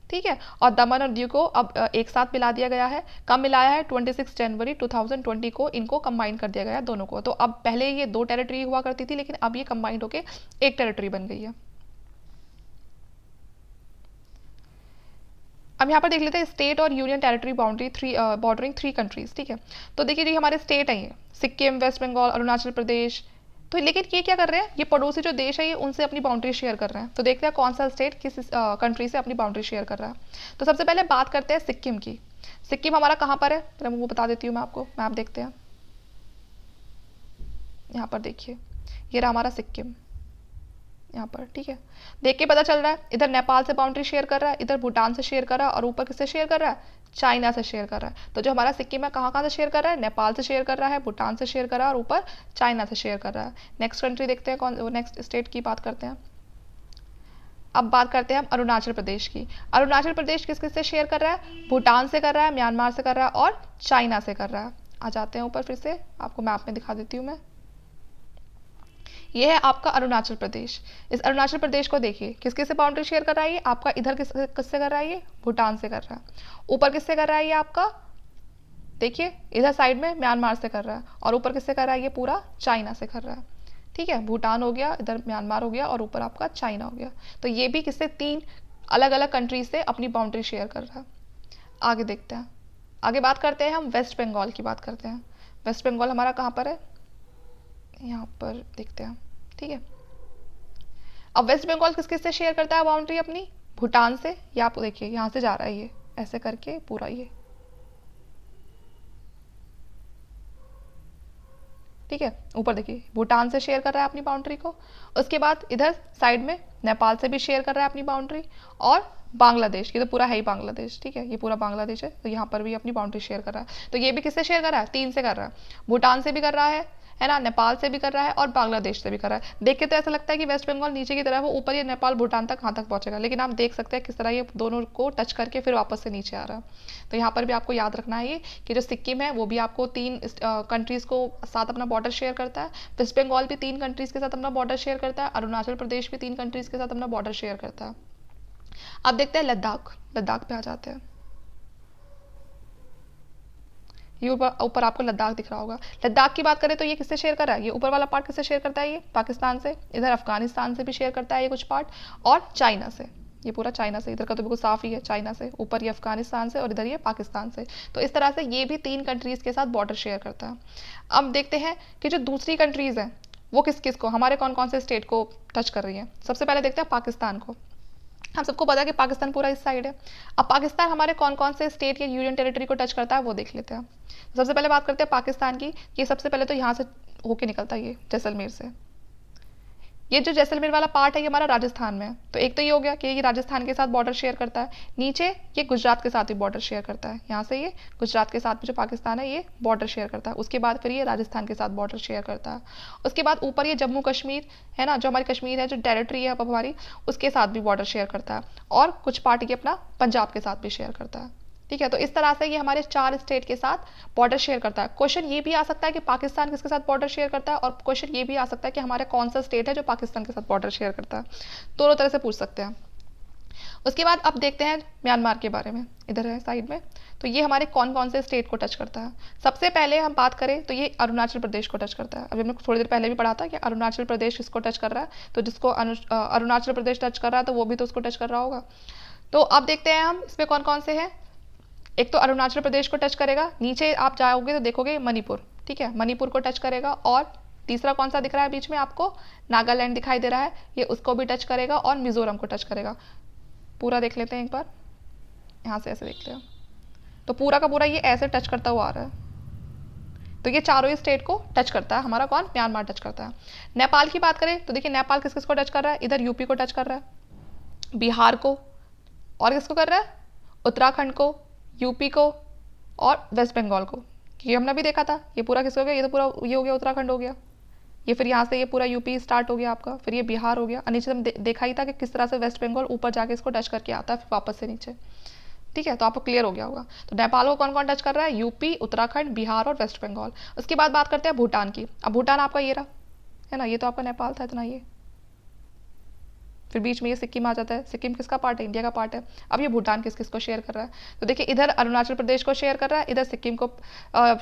ठीक है, और दमन और दीव को अब एक साथ मिला दिया गया है। कब मिलाया है, 26 जनवरी 2020 को इनको कंबाइन कर दिया गया है दोनों को। तो अब पहले ये 2 टेरिटरी हुआ करती थी, लेकिन अब ये कंबाइंड होकर एक टेरिटरी बन गई है। अब यहाँ पर देख लेते हैं स्टेट और union territory boundary bordering 3 countries. ठीक है, तो देखिए जो हमारे स्टेट हैं ये सिक्किम, वेस्ट बंगाल, अरुणाचल प्रदेश। तो लेकिन ये क्या कर रहे हैं, ये पड़ोसी जो देश है ये उनसे अपनी बाउंड्री शेयर कर रहे हैं। तो देखते हैं कौन सा स्टेट किस कंट्री से अपनी बाउंड्री शेयर कर रहा है। तो सबसे पहले बात करते हैं सिक्किम की। सिक्किम हमारा कहाँ पर है, मैं वो बता देती हूँ मैं आपको। मैप देखते हैं, यहाँ पर देखिए ये रहा हमारा सिक्किम यहाँ पर। ठीक है, देख के पता चल रहा है इधर नेपाल से बाउंड्री शेयर कर रहा है, इधर भूटान से शेयर कर रहा है, और ऊपर किससे शेयर कर रहा है, चाइना से शेयर कर रहा है। तो जो हमारा सिक्किम है कहाँ कहाँ से शेयर कर रहा है, नेपाल से शेयर कर रहा है, भूटान से शेयर कर रहा है, और ऊपर चाइना से शेयर कर रहा है। नेक्स्ट कंट्री देखते हैं कौन, नेक्स्ट स्टेट की बात करते हैं। अब बात करते हैं हम अरुणाचल प्रदेश की। अरुणाचल प्रदेश किस किस से शेयर कर रहा है, भूटान से कर रहा है, म्यांमार से कर रहा है, और चाइना से कर रहा है। आ जाते हैं ऊपर, फिर से आपको मैप में दिखा देती हूँ मैं। ये है आपका अरुणाचल प्रदेश। इस अरुणाचल प्रदेश को देखिए किस किस से बाउंड्री शेयर कर रहा है ये आपका, इधर किससे कर रहा है, ये भूटान से कर रहा है। ऊपर किससे कर रहा है ये आपका, देखिए इधर साइड में म्यांमार से कर रहा है, और ऊपर किससे कर रहा है, ये पूरा चाइना से कर रहा है। ठीक है, भूटान हो गया, इधर म्यांमार हो गया, और ऊपर आपका चाइना हो गया। तो ये भी किससे, 3 अलग अलग कंट्रीज से अपनी बाउंड्री शेयर कर रहा है। आगे देखते हैं, आगे बात करते हैं हम वेस्ट बंगाल की बात करते हैं। वेस्ट बंगाल हमारा कहाँ पर है, यहाँ पर देखते हैं। ठीक है, अब वेस्ट बंगाल किस किस से शेयर करता है बाउंड्री अपनी, भूटान से। ये आप देखिए यहाँ से जा रहा है ये ऐसे करके पूरा ये। ठीक है, ऊपर देखिए भूटान से शेयर कर रहा है अपनी बाउंड्री को। उसके बाद इधर साइड में नेपाल से भी शेयर कर रहा है अपनी बाउंड्री, और बांग्लादेश, ये तो पूरा है ही बांग्लादेश। ठीक है, ये पूरा बांग्लादेश है, तो यहाँ पर भी अपनी बाउंड्री शेयर कर रहा है। तो ये भी किससे शेयर कर रहा है, 3 से कर रहा है। भूटान से भी कर रहा है ना, नेपाल से भी कर रहा है, और बांग्लादेश से भी कर रहा है। देख के तो ऐसा लगता है कि वेस्ट बंगाल नीचे की तरफ है, ऊपर ये नेपाल भूटान तक कहाँ तक पहुंचेगा, लेकिन आप देख सकते हैं किस तरह ये दोनों को टच करके फिर वापस से नीचे आ रहा है। तो यहाँ पर भी आपको याद रखना है ये कि जो सिक्किम है वो भी आपको 3 कंट्रीज को साथ अपना बॉर्डर शेयर करता है। वेस्ट बंगाल भी 3 कंट्रीज के साथ अपना बॉर्डर शेयर करता है। अरुणाचल प्रदेश भी 3 कंट्रीज के साथ अपना बॉर्डर शेयर करता है। अब देखते हैं लद्दाख। लद्दाख पे आ जाते हैं। ये ऊपर आपको लद्दाख दिख रहा होगा। लद्दाख की बात करें तो ये किससे शेयर कर रहा है, ये ऊपर वाला पार्ट किससे शेयर करता है, ये पाकिस्तान से। इधर अफगानिस्तान से भी शेयर करता है ये कुछ पार्ट, और चाइना से। ये पूरा चाइना से, इधर का तो बिल्कुल साफ ही है, चाइना से। ऊपर ये अफगानिस्तान से, और इधर ये पाकिस्तान से। तो इस तरह से ये भी 3 कंट्रीज के साथ बॉर्डर शेयर करता है। अब देखते हैं कि जो दूसरी कंट्रीज हैं वो किस किस को, हमारे कौन कौन से स्टेट को टच कर रही है। सबसे पहले देखते हैं पाकिस्तान को। हम सबको पता है कि पाकिस्तान पूरा इस साइड है। अब पाकिस्तान हमारे कौन कौन से स्टेट या यूनियन टेरिटरी को टच करता है वो देख लेते हैं। सबसे पहले बात करते हैं पाकिस्तान की। ये सबसे पहले तो यहाँ से होके निकलता है, ये जैसलमेर से। ये जो जैसलमेर वाला पार्ट है ये हमारा राजस्थान में है। तो एक तो ये हो गया कि ये राजस्थान के साथ बॉर्डर शेयर करता है। नीचे ये गुजरात के साथ भी बॉर्डर शेयर करता है। यहाँ से ये गुजरात के साथ भी जो पाकिस्तान है ये बॉर्डर शेयर करता है। उसके बाद फिर ये राजस्थान के साथ बॉर्डर शेयर करता है। उसके बाद ऊपर ये जम्मू कश्मीर है ना, जो हमारी कश्मीर है, जो टेरिटरी है अब हमारी, उसके साथ भी बॉर्डर शेयर करता है। और कुछ पार्ट ये अपना पंजाब के साथ भी शेयर करता है। ठीक है, तो इस तरह से ये हमारे 4 स्टेट के साथ बॉर्डर शेयर करता है। क्वेश्चन ये भी आ सकता है कि पाकिस्तान किसके साथ बॉर्डर शेयर करता है, और क्वेश्चन ये भी आ सकता है कि हमारा कौन सा स्टेट है जो पाकिस्तान के साथ बॉर्डर शेयर करता है। दोनों तरह से पूछ सकते हैं। उसके बाद अब देखते हैं म्यांमार के बारे में। इधर है साइड में, तो ये हमारे कौन कौन से स्टेट को टच करता है। सबसे पहले हम बात करें तो ये अरुणाचल प्रदेश को टच करता है। अभी हमने थोड़ी देर पहले भी पढ़ा था कि अरुणाचल प्रदेश किसको टच कर रहा है, तो जिसको अरुणाचल प्रदेश टच कर रहा है तो वो भी तो उसको टच कर रहा होगा। तो अब देखते हैं हम इसमें कौन कौन से हैं। एक तो अरुणाचल प्रदेश को टच करेगा, नीचे आप जाओगे तो देखोगे मणिपुर। ठीक है, मणिपुर को टच करेगा। और तीसरा कौन सा दिख रहा है बीच में आपको, नागालैंड दिखाई दे रहा है, ये उसको भी टच करेगा, और मिजोरम को टच करेगा। पूरा देख लेते हैं एक बार, यहाँ से ऐसे देखते हैं तो पूरा का पूरा ये ऐसे टच करता हुआ आ रहा है। तो ये चारों ही स्टेट को टच करता है हमारा कौन, म्यांमार टच करता है। नेपाल की बात करें तो देखिए नेपाल किस किस को टच कर रहा है, इधर यूपी को टच कर रहा है, बिहार को, और किसको कर रहा है? उत्तराखंड को, यूपी को और वेस्ट बंगाल को। ये हमने भी देखा था, ये पूरा किसको हो गया? ये तो पूरा ये हो गया, उत्तराखंड हो गया। ये फिर यहाँ से ये पूरा यूपी स्टार्ट हो गया आपका, फिर ये बिहार हो गया, और नीचे हम देखा ही था कि किस तरह से वेस्ट बंगाल ऊपर जाके इसको टच करके आता है फिर वापस से नीचे। ठीक है, तो आपको क्लियर हो गया होगा। तो नेपाल को कौन कौन टच कर रहा है? यूपी, उत्तराखंड, बिहार और वेस्ट बंगाल। उसके बाद बात करते हैं भूटान की। अब भूटान आपका ये रहा, है ना, ये तो आपका नेपाल था इतना, ये फिर बीच में ये सिक्किम आ जाता है। सिक्किम किसका पार्ट है? इंडिया का पार्ट है। अब ये भूटान किस किस को शेयर कर रहा है? तो देखिए, इधर अरुणाचल प्रदेश को शेयर कर रहा है, इधर सिक्किम को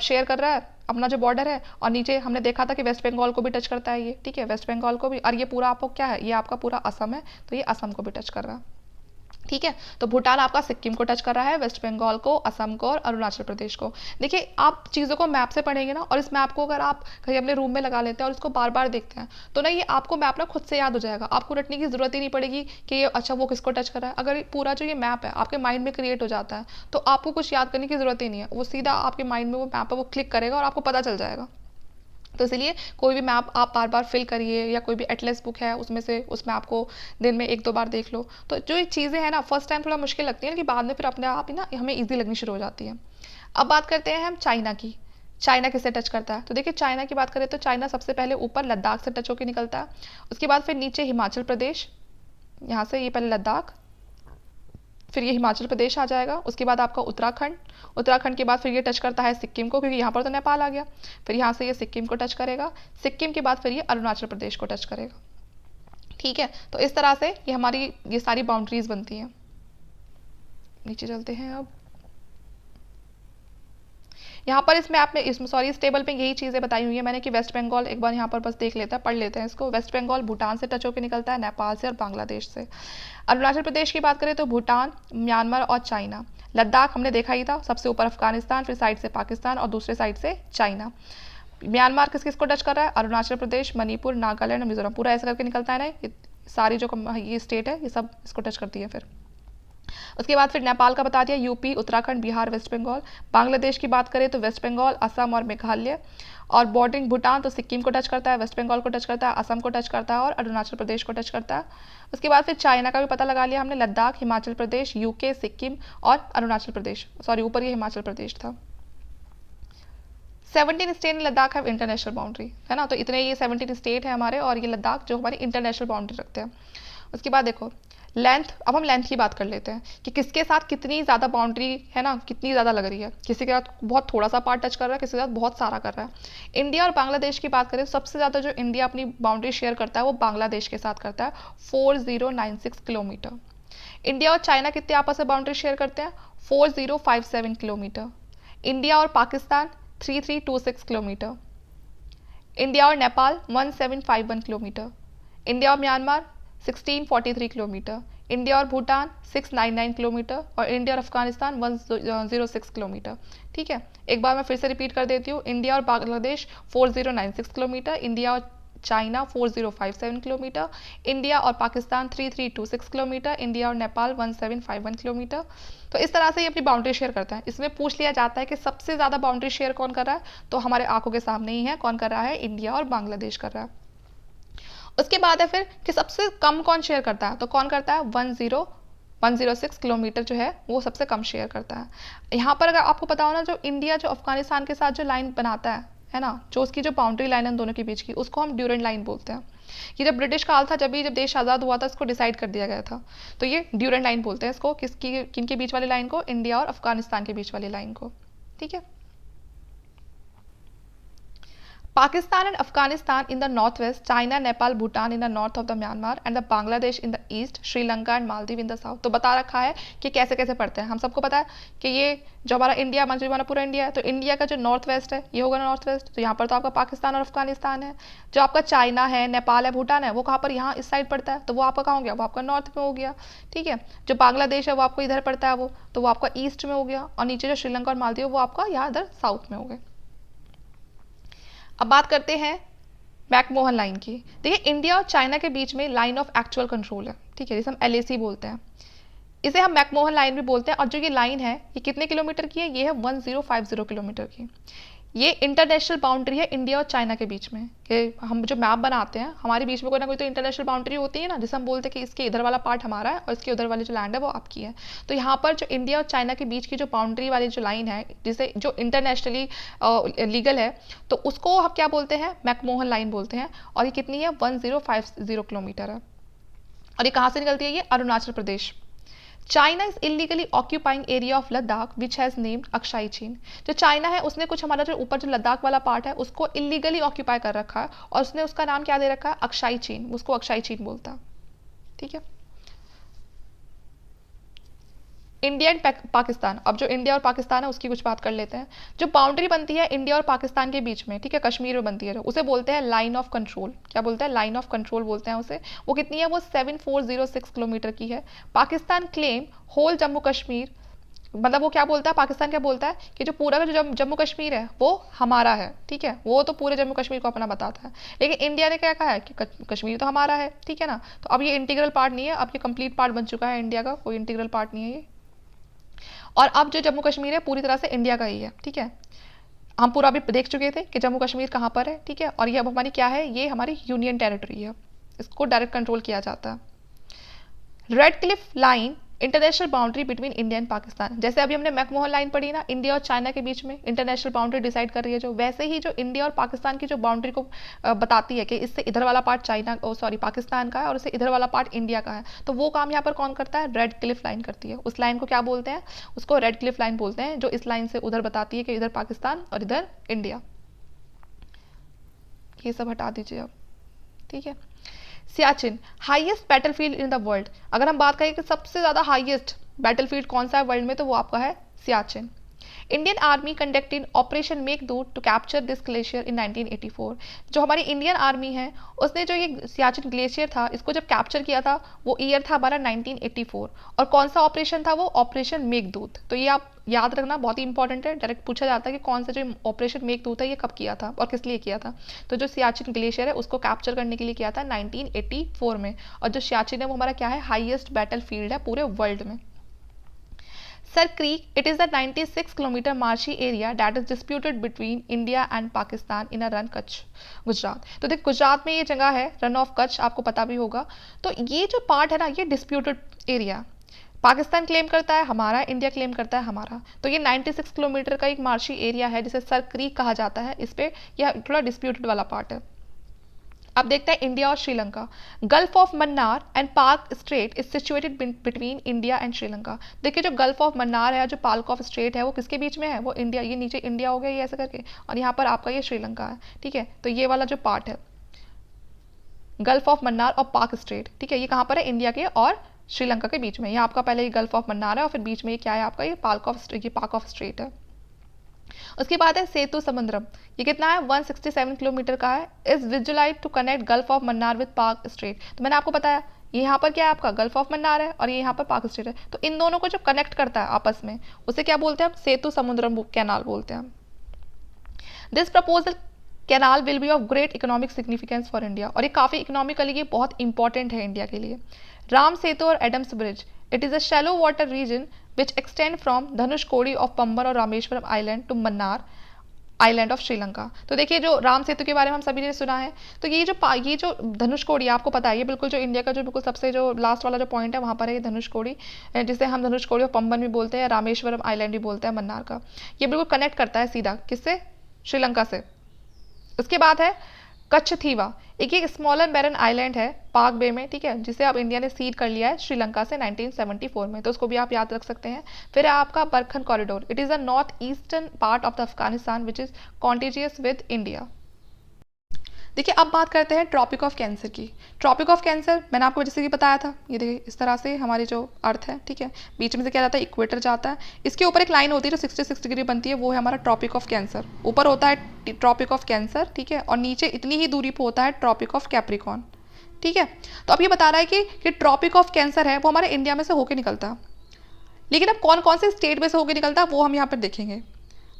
शेयर कर रहा है अपना जो बॉर्डर है, और नीचे हमने देखा था कि वेस्ट बंगाल को भी टच करता है ये। ठीक है, वेस्ट बंगाल को भी, और ये पूरा आपको क्या है? ये आपका पूरा असम है, तो ये असम को भी टच कर रहा है। ठीक है, तो भूटान आपका सिक्किम को टच कर रहा है, वेस्ट बंगाल को, असम को और अरुणाचल प्रदेश को। देखिए, आप चीज़ों को मैप से पढ़ेंगे ना, और इस मैप को अगर आप कहीं अपने रूम में लगा लेते हैं और इसको बार बार देखते हैं, तो ना ये आपको मैप ना खुद से याद हो जाएगा। आपको रटने की जरूरत ही नहीं पड़ेगी कि ये अच्छा वो किसको टच कर रहा है। अगर पूरा जो ये मैप है आपके माइंड में क्रिएट हो जाता है, तो आपको कुछ याद करने की जरूरत ही नहीं है, वो सीधा आपके माइंड में वो मैप है वो क्लिक करेगा और आपको पता चल जाएगा। तो इसलिए कोई भी मैप आप बार बार फिल करिए, या कोई भी एटलस बुक है उसमें से उस मैप को दिन में 1-2 बार देख लो। तो जो ये चीज़ें हैं ना, फर्स्ट टाइम थोड़ा मुश्किल लगती है, लेकिन बाद में फिर अपने आप ही ना हमें ईजी लगनी शुरू हो जाती है। अब बात करते हैं हम चाइना की। चाइना किससे टच करता है? तो देखिए, चाइना की बात करें तो चाइना सबसे पहले ऊपर लद्दाख से टच होकर निकलता है, उसके बाद फिर नीचे हिमाचल प्रदेश, यहाँ से ये पहले लद्दाख, फिर ये हिमाचल प्रदेश आ जाएगा, उसके बाद आपका उत्तराखंड, उत्तराखंड के बाद फिर ये टच करता है सिक्किम को, क्योंकि यहाँ पर तो नेपाल आ गया, फिर यहाँ से ये सिक्किम को टच करेगा, सिक्किम के बाद फिर ये अरुणाचल प्रदेश को टच करेगा। ठीक है, तो इस तरह से ये हमारी ये सारी बाउंड्रीज बनती हैं। नीचे चलते हैं अब। यहाँ पर इस मैप में, इसमें सॉरी इस टेबल पे यही चीज़ें बताई हुई है मैंने कि वेस्ट बंगाल एक बार यहाँ पर बस देख लेते हैं, पढ़ लेते हैं इसको। वेस्ट बंगाल भूटान से टच होकर निकलता है, नेपाल से और बांग्लादेश से। अरुणाचल प्रदेश की बात करें तो भूटान, म्यांमार और चाइना। लद्दाख हमने देखा ही था, सबसे ऊपर अफगानिस्तान, फिर साइड से पाकिस्तान और दूसरे साइड से चाइना। म्यांमार किस किस को टच कर रहा है? अरुणाचल प्रदेश, मणिपुर, नागालैंड, मिजोरम, पूरा ऐसा करके निकलता है ना, ये सारी जो ये स्टेट है ये सब इसको टच करती है। फिर उसके बाद फिर नेपाल का बता दिया, यूपी, उत्तराखंड, बिहार, वेस्ट बंगाल। बांग्लादेश की बात करें तो वेस्ट बंगाल, असम और मेघालय। और बॉर्डरिंग भूटान तो सिक्किम को टच करता है, वेस्ट बंगाल को टच करता है, असम को टच करता है और अरुणाचल प्रदेश को टच करता है। उसके बाद फिर चाइना का भी पता लगा लिया हमने, लद्दाख, हिमाचल प्रदेश, यूके, सिक्किम और अरुणाचल प्रदेश, सॉरी ऊपर ये हिमाचल प्रदेश था। 17 state in Ladakh have international boundary, है ना, तो इतने ये 17 स्टेट है हमारे, और ये लद्दाख जो हमारी इंटरनेशनल बाउंड्री रखते हैं। उसके बाद देखो लेंथ, अब हम लेंथ की बात कर लेते हैं कि किसके साथ कितनी ज़्यादा बाउंड्री है ना, कितनी ज़्यादा लग रही है। किसी के साथ बहुत थोड़ा सा पार्ट टच कर रहा है, किसी के साथ बहुत सारा कर रहा है। इंडिया और बांग्लादेश की बात करें, सबसे ज़्यादा जो इंडिया अपनी बाउंड्री शेयर करता है वो बांग्लादेश के साथ करता है, 4096 किलोमीटर। इंडिया और चाइना कितने आपस में बाउंड्री शेयर करते हैं? 4057 किलोमीटर। इंडिया और पाकिस्तान 3326 किलोमीटर। इंडिया और नेपाल 1751 किलोमीटर। इंडिया और म्यांमार 1643 किलोमीटर। इंडिया और भूटान 699 किलोमीटर। और इंडिया और अफगानिस्तान 106 किलोमीटर। ठीक है, एक बार मैं फिर से रिपीट कर देती हूँ, इंडिया और बांग्लादेश 4096 किलोमीटर, इंडिया और चाइना 4057 किलोमीटर, इंडिया और पाकिस्तान 3326 किलोमीटर, इंडिया और नेपाल 1751 किलोमीटर। तो इस तरह से ये अपनी बाउंड्री शेयर करता है। इसमें पूछ लिया जाता है कि सबसे ज़्यादा बाउंड्री शेयर कौन कर रहा है, तो हमारे आंखों के सामने ही है कौन कर रहा है, इंडिया और बांग्लादेश कर रहा है। उसके बाद है फिर कि सबसे कम कौन शेयर करता है, तो कौन करता है, 106 किलोमीटर जो है वो सबसे कम शेयर करता है। यहाँ पर अगर आपको पता हो ना, जो इंडिया जो अफगानिस्तान के साथ जो लाइन बनाता है ना, जो उसकी जो बाउंड्री लाइन है दोनों के बीच की, उसको हम ड्यूरेंट लाइन बोलते हैं। ये जब ब्रिटिश काल था, जब देश आज़ाद हुआ था, इसको डिसाइड कर दिया गया था, तो ये ड्यूरेंट लाइन बोलते हैं इसको। किनके बीच वाली लाइन को? इंडिया और अफगानिस्तान के बीच वाली लाइन को। ठीक है, Pakistan and Afghanistan in the northwest, China, Nepal, Bhutan in the north of the Myanmar and the Bangladesh in the east, Sri Lanka and Maldives in the south। तो बता रखा है कि कैसे कैसे पढ़ते हैं। हम सबको पता है कि ये जो हमारा इंडिया, जो हमारा पूरा इंडिया है, तो इंडिया का जो नॉर्थ वेस्ट है ये होगा नॉर्थ वेस्ट, तो यहाँ पर तो आपका पाकिस्तान और अफगानिस्तान है। जो आपका चाइना है, नेपाल है, भूटान है, वो कहाँ पर, यहाँ इस साइड पड़ता है, तो वो आपका कहाँ हो गया, वो आपका नॉर्थ में हो गया। ठीक है, जो बांग्लादेश है वो आपको इधर पड़ता है, वो तो वो आपका ईस्ट में हो गया, और नीचे जो श्रीलंका और मालदीव वो आपका यहाँ इधर साउथ में हो गए। अब बात करते हैं मैकमोहन लाइन की। देखिए, इंडिया और चाइना के बीच में लाइन ऑफ एक्चुअल कंट्रोल है। ठीक है, जिसे हम LAC बोलते हैं, इसे हम मैकमोहन लाइन भी बोलते हैं। और जो ये लाइन है ये कितने किलोमीटर की है? ये है 1050 किलोमीटर की। ये इंटरनेशनल बाउंड्री है इंडिया और चाइना के बीच में, कि हम जो मैप बनाते हैं हमारे बीच में कोई ना कोई तो इंटरनेशनल बाउंड्री होती है ना, जिसे हम बोलते हैं कि इसके इधर वाला पार्ट हमारा है और इसके उधर वाली जो लैंड है वो आपकी है। तो यहाँ पर जो इंडिया और चाइना के बीच की जो बाउंड्री वाली जो लाइन है, जिसे जो इंटरनेशनली लीगल है, तो उसको हम क्या बोलते हैं, मैकमोहन लाइन बोलते हैं। और ये कितनी है, 1050 किलोमीटर है। और ये कहाँ से निकलती है, ये Arunachal Pradesh. China is illegally occupying area of Ladakh which has named Aksai Chin. जो चाइना है उसने कुछ हमारा जो ऊपर जो लद्दाख वाला पार्ट है उसको इलीगली ऑक्यूपाई कर रखा है और उसने उसका नाम क्या दे रखा है, अक्षाई चीन, उसको अक्षाई चीन बोलता है। ठीक है। इंडिया एंड पाकिस्तान, अब जो इंडिया और पाकिस्तान है उसकी कुछ बात कर लेते हैं। जो बाउंड्री बनती है इंडिया और पाकिस्तान के बीच में, ठीक है, कश्मीर में बनती है, उसे बोलते हैं लाइन ऑफ कंट्रोल। क्या बोलते हैं, लाइन ऑफ कंट्रोल बोलते हैं उसे। वो कितनी है, वो 7406 किलोमीटर की है। पाकिस्तान क्लेम होल जम्मू कश्मीर, मतलब वो क्या बोलता है, पाकिस्तान क्या बोलता है कि जो पूरा का जो जम्मू कश्मीर है वो हमारा है। ठीक है, वो तो पूरे जम्मू कश्मीर को अपना बताता है। लेकिन इंडिया ने क्या कहा है कि कश्मीर तो हमारा है। ठीक है ना, तो अब ये इंटीग्रल पार्ट नहीं है, अब ये कंप्लीट पार्ट बन चुका है इंडिया का, कोई इंटीग्रल पार्ट नहीं है ये। और अब जो जम्मू कश्मीर है पूरी तरह से इंडिया का ही है। ठीक है, हम पूरा अभी देख चुके थे कि जम्मू कश्मीर कहाँ पर है। ठीक है, और ये अब हमारी क्या है, ये हमारी यूनियन टेरिटरी है, इसको डायरेक्ट कंट्रोल किया जाता है। Red Cliff line international boundary between India and Pakistan, जैसे अभी हमने मैकमोहन लाइन पढ़ी ना, इंडिया और चाइना के बीच में इंटरनेशनल बाउंड्री डिसाइड कर रही है जो, वैसे ही जो इंडिया और पाकिस्तान की जो बाउंड्री को बताती है कि इससे इधर वाला पार्ट चाइना, सॉरी पाकिस्तान का है और इससे इधर वाला पार्ट इंडिया का है, तो वो काम यहाँ पर कौन करता है, रेड क्लिफ लाइन करती है। उस लाइन को क्या बोलते हैं, उसको रेड क्लिफ लाइन बोलते हैं, जो इस लाइन से उधर बताती है कि इधर पाकिस्तान और इधर इंडिया। ये सब हटा दीजिए अब। ठीक है। Siachen, highest battlefield in the world. अगर हम बात करें कि सबसे ज़्यादा हाईएस्ट बैटलफील्ड कौन सा है वर्ल्ड में, तो वो आपका है Siachen. Indian army conducted operation Meghdoot to capture this glacier in 1984। जो हमारी इंडियन आर्मी है उसने जो ये सियाचिन ग्लेशियर था इसको जब कैप्चर किया था, वो ईयर था हमारा 1984। और कौन सा ऑपरेशन था वो, ऑपरेशन मेघदूत। तो ये आप याद रखना, बहुत ही इंपॉर्टेंट है, डायरेक्ट पूछा जाता है कि कौन सा जो ऑपरेशन मेघदूत है ये कब किया था और किस लिए किया था। तो जो सियाचिन ग्लेशियर है उसको कैप्चर करने के लिए किया था 1984 में। और जो सियाचिन है वो हमारा क्या है, हाईएस्ट बैटल फील्ड है पूरे वर्ल्ड में। Sir Creek, it is a 96 kilometre marshy area that is disputed between India and Pakistan in a run Kutch, Gujarat. तो देख गुजरात में ये जगह है, रन ऑफ कच्छ, आपको पता भी होगा। तो ये जो पार्ट है ना, ये डिस्प्यूटेड एरिया, पाकिस्तान क्लेम करता है हमारा, इंडिया क्लेम करता है हमारा। तो ये 96 किलोमीटर का एक मार्शी एरिया है जिसे सर क्रीक कहा जाता है, इस पे यह थोड़ा डिस्प्यूटेड वाला पार्ट है। अब देखते हैं इंडिया और Sri Lanka. Gulf of Mannar and Palk strait is situated between India and Sri Lanka. देखिए जो गल्फ ऑफ मन्नार है, जो पाक ऑफ स्ट्रेट है, वो किसके बीच में है, वो इंडिया, ये नीचे इंडिया हो गया ये ऐसे करके, और यहाँ पर आपका ये श्रीलंका है। ठीक है, तो ये वाला जो पार्ट है गल्फ ऑफ मन्नार और पाक स्ट्रेट, ठीक है, ये कहाँ पर है, इंडिया के और श्रीलंका के बीच में। ये आपका पहले ये गल्फ ऑफ मन्नार है और फिर बीच में ये क्या है आपका, ये पाक ऑफ स्ट्रेट है। उसके बाद है सेतु समुद्रम, ये कितना है, 167 किलोमीटर का है। Is visualise to connect gulf of Mannar with Palk strait. तो मैंने आपको बताया ये यहाँ पर क्या है आपका गल्फ ऑफ मन्नार है और ये यहाँ पर पाक स्ट्रेट है, तो इन दोनों को जो कनेक्ट करता है आपस में उसे क्या बोलते हैं हम, सेतु समुद्रम कैनाल बोलते हैं। This proposal canal will be of great economic significance for India, और ये काफ़ी इकोनॉमिकली ये बहुत इंपॉर्टेंट है इंडिया के लिए। राम सेतु और Adam's bridge, it is a shallow water region which extend from Dhanushkodi of Pamban और Rameswaram island to Mannar island of Sri Lanka. तो देखिए जो राम सेतु के बारे में हम सभी ने सुना है, तो ये जो धनुषकोडी आपको पता है, ये बिल्कुल जो इंडिया का जो बिल्कुल सबसे जो लास्ट वाला जो पॉइंट है वहाँ पर है ये धनुषकोडी, जिसे हम धनुषकोडी ऑफ पंबन भी बोलते हैं, रामेश्वरम आइलैंड भी बोलते हैं मन्नार का। ये बिल्कुल कनेक्ट करता है सीधा किससे, श्रीलंका से। उसके बाद है कच्छ थीवा, एक स्मॉलर बैरन आइलैंड है पाक बे में, ठीक है, जिसे अब इंडिया ने सीड कर लिया है श्रीलंका से 1974 में, तो उसको भी आप याद रख सकते हैं। फिर है आपका Wakhan corridor, it is a north eastern part of the Afghanistan which is contiguous with India. देखिए अब बात करते हैं ट्रॉपिक ऑफ कैंसर की। ट्रॉपिक ऑफ कैंसर मैंने आपको जैसे कि बताया था, ये देखिए इस तरह से हमारी जो अर्थ है, ठीक है, बीच में से क्या जाता है, इक्वेटर जाता है, इसके ऊपर एक लाइन होती है जो 66 डिग्री बनती है, वो है हमारा ट्रॉपिक ऑफ कैंसर। ऊपर होता है ट्रॉपिक ऑफ कैंसर, ठीक है, और नीचे इतनी ही दूरी पर होता है ट्रॉपिक ऑफ कैप्रिकॉन, ठीक है। तो अब ये बता रहा है कि ट्रॉपिक ऑफ कैंसर है वो हमारे इंडिया में से होकर निकलता है, लेकिन अब कौन कौन से स्टेट में से होकर निकलता है वो हम यहाँ पर देखेंगे।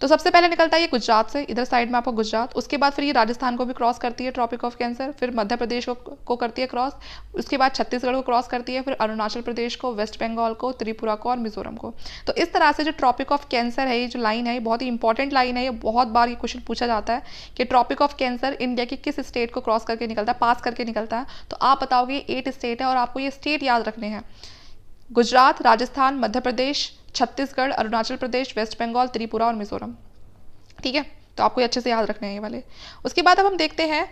तो सबसे पहले निकलता है ये गुजरात से, इधर साइड में आपको गुजरात, उसके बाद फिर ये राजस्थान को भी क्रॉस करती है ट्रॉपिक ऑफ कैंसर, फिर मध्य प्रदेश को करती है क्रॉस, उसके बाद छत्तीसगढ़ को क्रॉस करती है, फिर अरुणाचल प्रदेश को, वेस्ट बंगाल को, त्रिपुरा को और मिजोरम को। तो इस तरह से जो ट्रॉपिक ऑफ कैंसर है, ये जो लाइन है, ये बहुत ही इंपॉर्टेंट लाइन है। ये बहुत बार ये क्वेश्चन पूछा जाता है कि ट्रॉपिक ऑफ कैंसर इंडिया की किस स्टेट को क्रॉस करके निकलता है, पास करके निकलता है। तो आप बताओगे 8 स्टेट है और आपको ये स्टेट याद रखने हैं, गुजरात, राजस्थान, मध्य प्रदेश, छत्तीसगढ़, अरुणाचल प्रदेश, वेस्ट बंगाल, त्रिपुरा और मिजोरम। ठीक है, तो आपको ये अच्छे से याद रखने हैं ये वाले। उसके बाद अब हम देखते हैं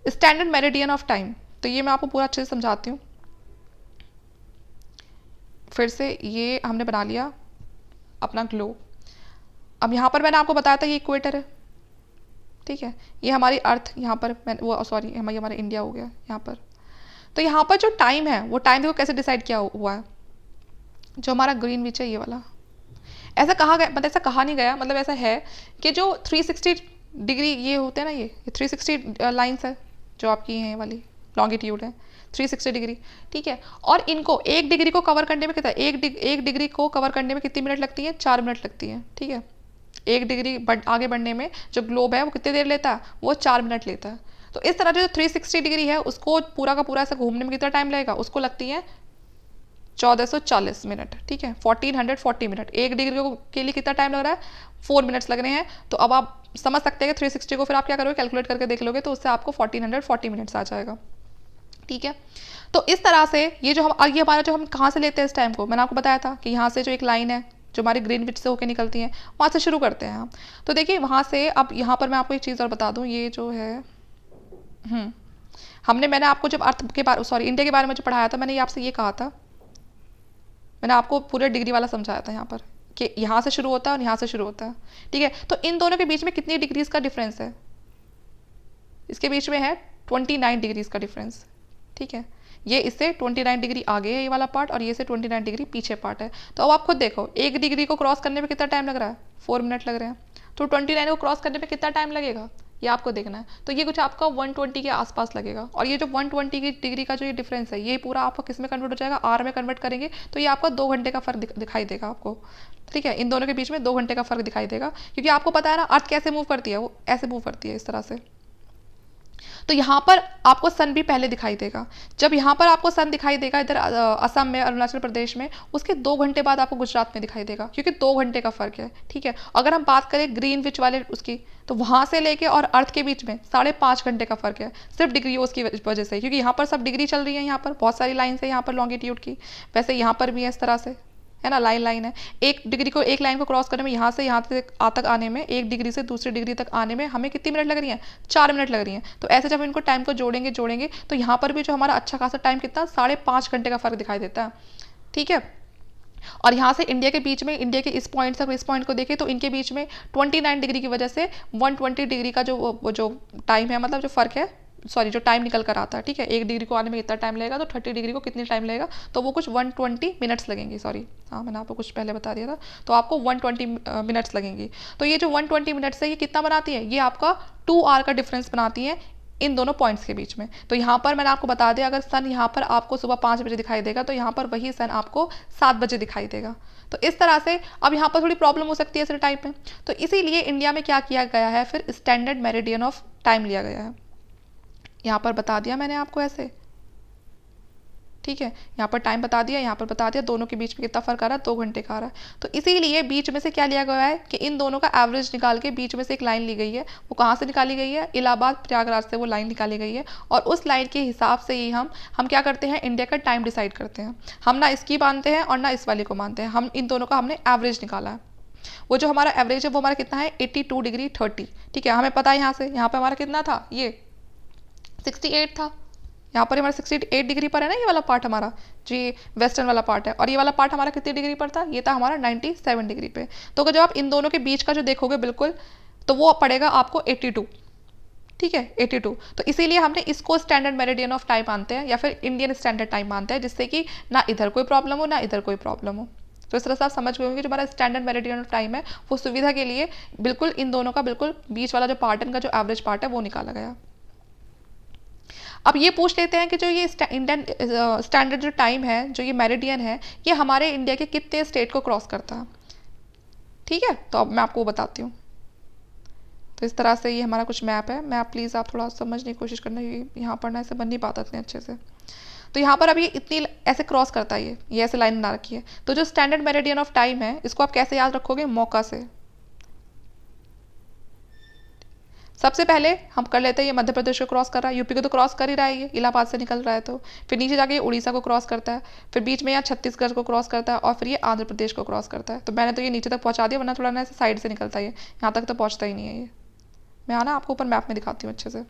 स्टैंडर्ड मेरिडियन ऑफ टाइम। तो ये मैं आपको पूरा अच्छे से समझाती हूँ। फिर से ये हमने बना लिया अपना ग्लोब। अब यहाँ पर मैंने आपको बताया था ये इक्वेटर है, ठीक है, ये हमारी अर्थ, यहाँ पर वो सॉरी हमारा इंडिया हो गया यहाँ पर। तो यहाँ पर जो टाइम है, वो टाइम देखो कैसे डिसाइड किया हुआ है, जो हमारा ग्रीनविच है ये वाला। ऐसा कहा गया, मतलब ऐसा कहा नहीं गया, मतलब ऐसा है कि जो 360 डिग्री ये होते हैं ना, ये 360 लाइन्स है जो आपकी हैं, ये वाली लॉन्गिट्यूड है 360 डिग्री, ठीक है। और इनको 1 डिग्री को कवर करने में कितना, एक डिग्री को कवर करने में कितनी मिनट लगती है, 4 मिनट लगती है, ठीक है। 1 डिग्री आगे बढ़ने में जो ग्लोब है वो कितनी देर लेता है, वो 4 मिनट लेता है। तो इस तरह जो 360 डिग्री है उसको पूरा का पूरा ऐसा घूमने में कितना टाइम लगेगा, उसको लगती है 1440 मिनट, ठीक है, 1440 मिनट। 1 डिग्री के लिए कितना टाइम लग रहा है, 4 मिनट्स लग रहे हैं। तो अब आप समझ सकते हैं कि 360 को फिर आप क्या करोगे, कैलकुलेट करके देख लोगे तो उससे आपको 1440 मिनट्स आ जाएगा, ठीक है। तो इस तरह से ये जो हम ये हमारा जो हम कहाँ से लेते हैं इस टाइम को, मैंने आपको बताया था कि यहाँ से जो एक लाइन है जो हमारी ग्रीनविच से होकर निकलती है, वहाँ से शुरू करते हैं हम। तो देखिए वहाँ से अब यहाँ पर मैं आपको एक चीज़ और बता दूँ, ये जो है मैंने आपको जब अर्थ के बारे इंडिया के बारे में जो पढ़ाया था, मैंने आपसे ये कहा था, मैंने आपको पूरे डिग्री वाला समझाया था यहाँ पर कि यहाँ से शुरू होता है और यहाँ से शुरू होता है, ठीक है। तो इन दोनों के बीच में कितनी डिग्रीज का डिफरेंस है, इसके बीच में है 29 डिग्रीज का डिफरेंस, ठीक है। ये इससे 29 डिग्री आगे है ये वाला पार्ट, और ये से 29 डिग्री पीछे पार्ट है। तो अब आप खुद देखो 1 डिग्री को क्रॉस करने में कितना टाइम लग रहा है, 4 मिनट लग रहे हैं। तो 29 को क्रॉस करने में कितना टाइम लगेगा, ये आपको देखना है। तो ये कुछ आपका 120 के आसपास लगेगा। और ये जो 120 की डिग्री का जो ये डिफरेंस है, ये पूरा आपको किस में कन्वर्ट हो जाएगा, आर में कन्वर्ट करेंगे तो ये आपका 2 घंटे का फर्क दिखाई देगा आपको, ठीक है। इन दोनों के बीच में 2 घंटे का फर्क दिखाई देगा, क्योंकि आपको पता है ना अर्थ कैसे मूव करती है, वो ऐसे मूव करती है इस तरह से। तो यहाँ पर आपको सन भी पहले दिखाई देगा। जब यहाँ पर आपको सन दिखाई देगा इधर असम में, अरुणाचल प्रदेश में, उसके 2 घंटे बाद आपको गुजरात में दिखाई देगा, क्योंकि 2 घंटे का फर्क है, ठीक है। अगर हम बात करें ग्रीनविच वाले उसकी, तो वहाँ से लेके और अर्थ के बीच में 5.5 घंटे का फर्क है, सिर्फ डिग्रियों की वजह से, क्योंकि यहाँ पर सब डिग्री चल रही है, यहाँ पर बहुत सारी लाइन है यहाँ पर लॉन्गिट्यूड की। वैसे यहाँ पर भी है इस तरह से, है ना, लाइन है। 1 डिग्री को, एक लाइन को क्रॉस करने में, यहाँ से यहाँ तक आने में, 1 डिग्री से दूसरी डिग्री तक आने में हमें कितनी मिनट लग रही हैं, 4 मिनट लग रही हैं। तो ऐसे जब इनको टाइम को जोड़ेंगे तो यहाँ पर भी जो हमारा अच्छा खासा टाइम कितना, 5.5 घंटे का फर्क दिखाई देता है, ठीक है। और यहाँ से इंडिया के बीच में, इंडिया के इस पॉइंट से इस पॉइंट को देखें तो इनके बीच में 29 डिग्री की वजह से 120 डिग्री का जो टाइम है, मतलब जो फर्क है, जो टाइम निकल कर आता है, ठीक है। 1 डिग्री को आने में कितना टाइम लगेगा, तो 30 डिग्री को कितनी टाइम लगेगा, तो वो कुछ 120 मिनट्स लगेंगे, हाँ मैंने आपको कुछ पहले बता दिया था। तो आपको 120 मिनट्स लगेंगे। तो ये जो 120 मिनट्स है, ये कितना बनाती है, ये आपका 2 आवर का डिफरेंस बनाती है इन दोनों पॉइंट्स के बीच में। तो यहाँ पर मैंने आपको बता दिया, अगर सन यहाँ पर आपको सुबह 5 बजे दिखाई देगा, तो यहाँ पर वही सन आपको 7 बजे दिखाई देगा। तो इस तरह से अब यहाँ पर थोड़ी प्रॉब्लम हो सकती है इस टाइप में। तो इसीलिए इंडिया में क्या किया गया है, फिर स्टैंडर्ड मेरिडियन ऑफ टाइम लिया गया है। यहाँ पर बता दिया मैंने आपको ऐसे, ठीक है। यहाँ पर टाइम बता दिया, यहाँ पर बता दिया, दोनों के बीच में कितना फर्क आ रहा है, 2 घंटे का आ रहा है। तो इसीलिए बीच में से क्या लिया गया है कि इन दोनों का एवरेज निकाल के बीच में से एक लाइन ली गई है। वो कहाँ से निकाली गई है, इलाहाबाद प्रयागराज से वो लाइन निकाली गई है। और उस लाइन के हिसाब से ही हम क्या करते हैं, इंडिया का टाइम डिसाइड करते हैं। हम ना इसकी मानते हैं और ना इस वाले को मानते हैं, हम इन दोनों का हमने एवरेज निकाला है। वो जो हमारा एवरेज है वो हमारा कितना है, 82 डिग्री 30, ठीक है। हमें पता है यहाँ से, यहाँ पर हमारा कितना था, ये 68 था। यहाँ पर हमारा 68 डिग्री पर है ना, ये वाला पार्ट हमारा जी वेस्टर्न वाला पार्ट है। और ये वाला पार्ट हमारा कितनी डिग्री पर था, ये था हमारा 97 डिग्री पे। तो जब आप इन दोनों के बीच का जो देखोगे बिल्कुल, तो वो पड़ेगा आपको 82, ठीक है, 82। तो इसीलिए हमने इसको स्टैंडर्ड मेरिडियन ऑफ टाइम मानते हैं, या फिर इंडियन स्टैंडर्ड टाइम मानते हैं, जिससे कि ना इधर कोई प्रॉब्लम हो ना इधर कोई प्रॉब्लम हो। तो इस तरह से आप समझ गए होंगे, जो हमारा स्टैंडर्ड मेरिडियन ऑफ टाइम है वो सुविधा के लिए बिल्कुल इन दोनों का बिल्कुल बीच वाला जो पार्ट है, इनका जो एवरेज पार्ट है वो निकाला गया। अब ये पूछ लेते हैं कि जो ये इंडियन स्टैंडर्ड जो टाइम है, जो ये मेरिडियन है, ये हमारे इंडिया के कितने स्टेट को क्रॉस करता है, ठीक है। तो अब मैं आपको बताती हूँ। तो इस तरह से ये हमारा कुछ मैप है। मैप प्लीज़ आप थोड़ा समझने की कोशिश करना, ये यहाँ पढ़ना ऐसे बन नहीं पाता इतने अच्छे से। तो यहाँ पर अब ये इतनी ऐसे क्रॉस करता है, ये ऐसे लाइन बना रखी है। तो जो स्टैंडर्ड मेरिडियन ऑफ टाइम है इसको आप कैसे याद रखोगे? मौका से। सबसे पहले हम कर लेते हैं, ये मध्य प्रदेश को क्रॉस कर रहा है, यूपी को तो क्रॉस कर ही रहा है, ये इलाहाबाद से निकल रहा है। तो फिर नीचे जाके ये उड़ीसा को क्रॉस करता है, फिर बीच में यहाँ छत्तीसगढ़ को क्रॉस करता है, और फिर ये आंध्र प्रदेश को क्रॉस करता है। तो मैंने तो ये नीचे तक पहुँचा दिया, वरना थोड़ा ना ऐसे साइड से निकलता है, ये यहाँ तक तो पहुँचता ही नहीं है ये। मैं आना आपको ऊपर मैप में दिखाती हूँ अच्छे से।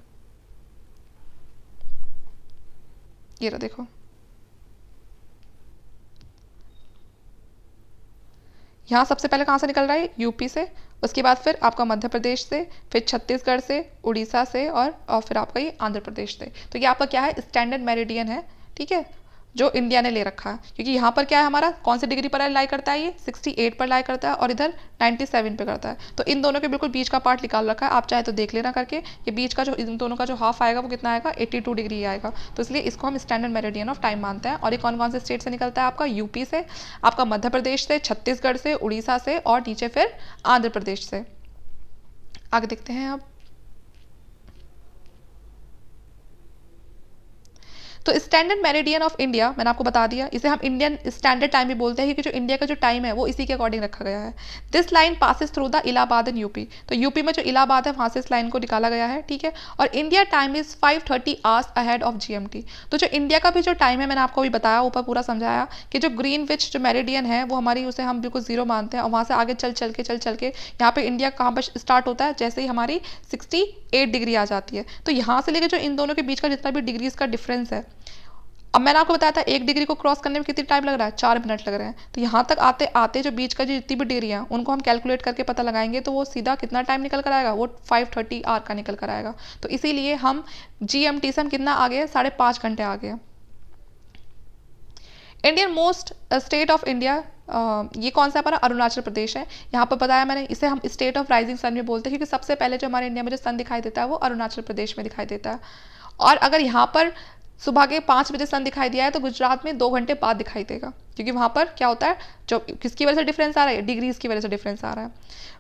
ये रहा देखो, यहाँ सबसे पहले कहाँ से निकल रहा है? यूपी से, उसके बाद फिर आपका मध्य प्रदेश से, फिर छत्तीसगढ़ से, उड़ीसा से, और फिर आपका ये आंध्र प्रदेश से। तो ये आपका क्या है? स्टैंडर्ड मेरिडियन है, ठीक है, जो इंडिया ने ले रखा है। क्योंकि यहाँ पर क्या है हमारा, कौन सी डिग्री पर लाई करता है? ये 68 पर लाई करता है, और इधर 97 पे करता है। तो इन दोनों के बिल्कुल बीच का पार्ट निकाल रखा है, आप चाहे तो देख लेना करके। ये बीच का जो इन दोनों का जो हाफ आएगा वो कितना आएगा? 82 डिग्री आएगा। तो इसलिए इसको हम स्टैंडर्ड मेरिडियन ऑफ टाइम मानते हैं। और ये कौन कौन से स्टेट से निकलता है? आपका यूपी से, आपका मध्य प्रदेश से, छत्तीसगढ़ से, उड़ीसा से, और नीचे फिर आंध्र प्रदेश से। आगे देखते हैं अब। तो स्टैंडर्ड मेरिडियन ऑफ इंडिया मैंने आपको बता दिया, इसे हम इंडियन स्टैंडर्ड टाइम भी बोलते हैं, क्योंकि जो इंडिया का जो टाइम है वो इसी के अकॉर्डिंग रखा गया है। This line passes through the Allahabad in UP. तो यूपी में जो इलाहाबाद है वहाँ से इस लाइन को निकाला गया है, ठीक है। और India time is 5:30 hours ahead of GMT. तो जो इंडिया का भी जो टाइम है मैंने आपको अभी बताया, ऊपर पूरा समझाया कि जो ग्रीनविच जो मेरिडियन है वो हमारी, उसे हम बिल्कुल जीरो मानते हैं। और वहाँ से आगे चल चल के यहाँ पे इंडिया कहाँ पर स्टार्ट होता है? जैसे ही हमारी 68 डिग्री आ जाती है। तो यहाँ से लेकर जो इन दोनों के बीच का जितना भी डिग्रीज का डिफरेंस है, अब मैंने आपको बताया था 1 डिग्री को क्रॉस करने में कितनी टाइम लग रहा है? 4 मिनट लग रहे हैं। तो यहाँ तक आते आते जो बीच का जो जितनी भी डिग्री है उनको हम कैलकुलेट करके पता लगाएंगे, तो वो सीधा कितना टाइम निकल कर आएगा? वो 5:30 आवर का निकल कर आएगा। तो इसीलिए हम GMT से हम कितना आ गए? 5.5 घंटे आ गए। Indian most state of India, ये कौन सा हमारा? अरुणाचल प्रदेश है। यहाँ पर बताया मैंने, इसे हम स्टेट ऑफ राइजिंग सन भी बोलते हैं, क्योंकि सबसे पहले जो हमारे इंडिया में जो सन दिखाई देता है वो अरुणाचल प्रदेश में दिखाई देता है। और अगर यहाँ पर सुबह के 5 बजे सन दिखाई दिया है तो गुजरात में 2 घंटे बाद दिखाई देगा, क्योंकि वहाँ पर क्या होता है, जो किसकी वजह से डिफरेंस आ रहा है? डिग्रीज की वजह से डिफरेंस आ रहा है।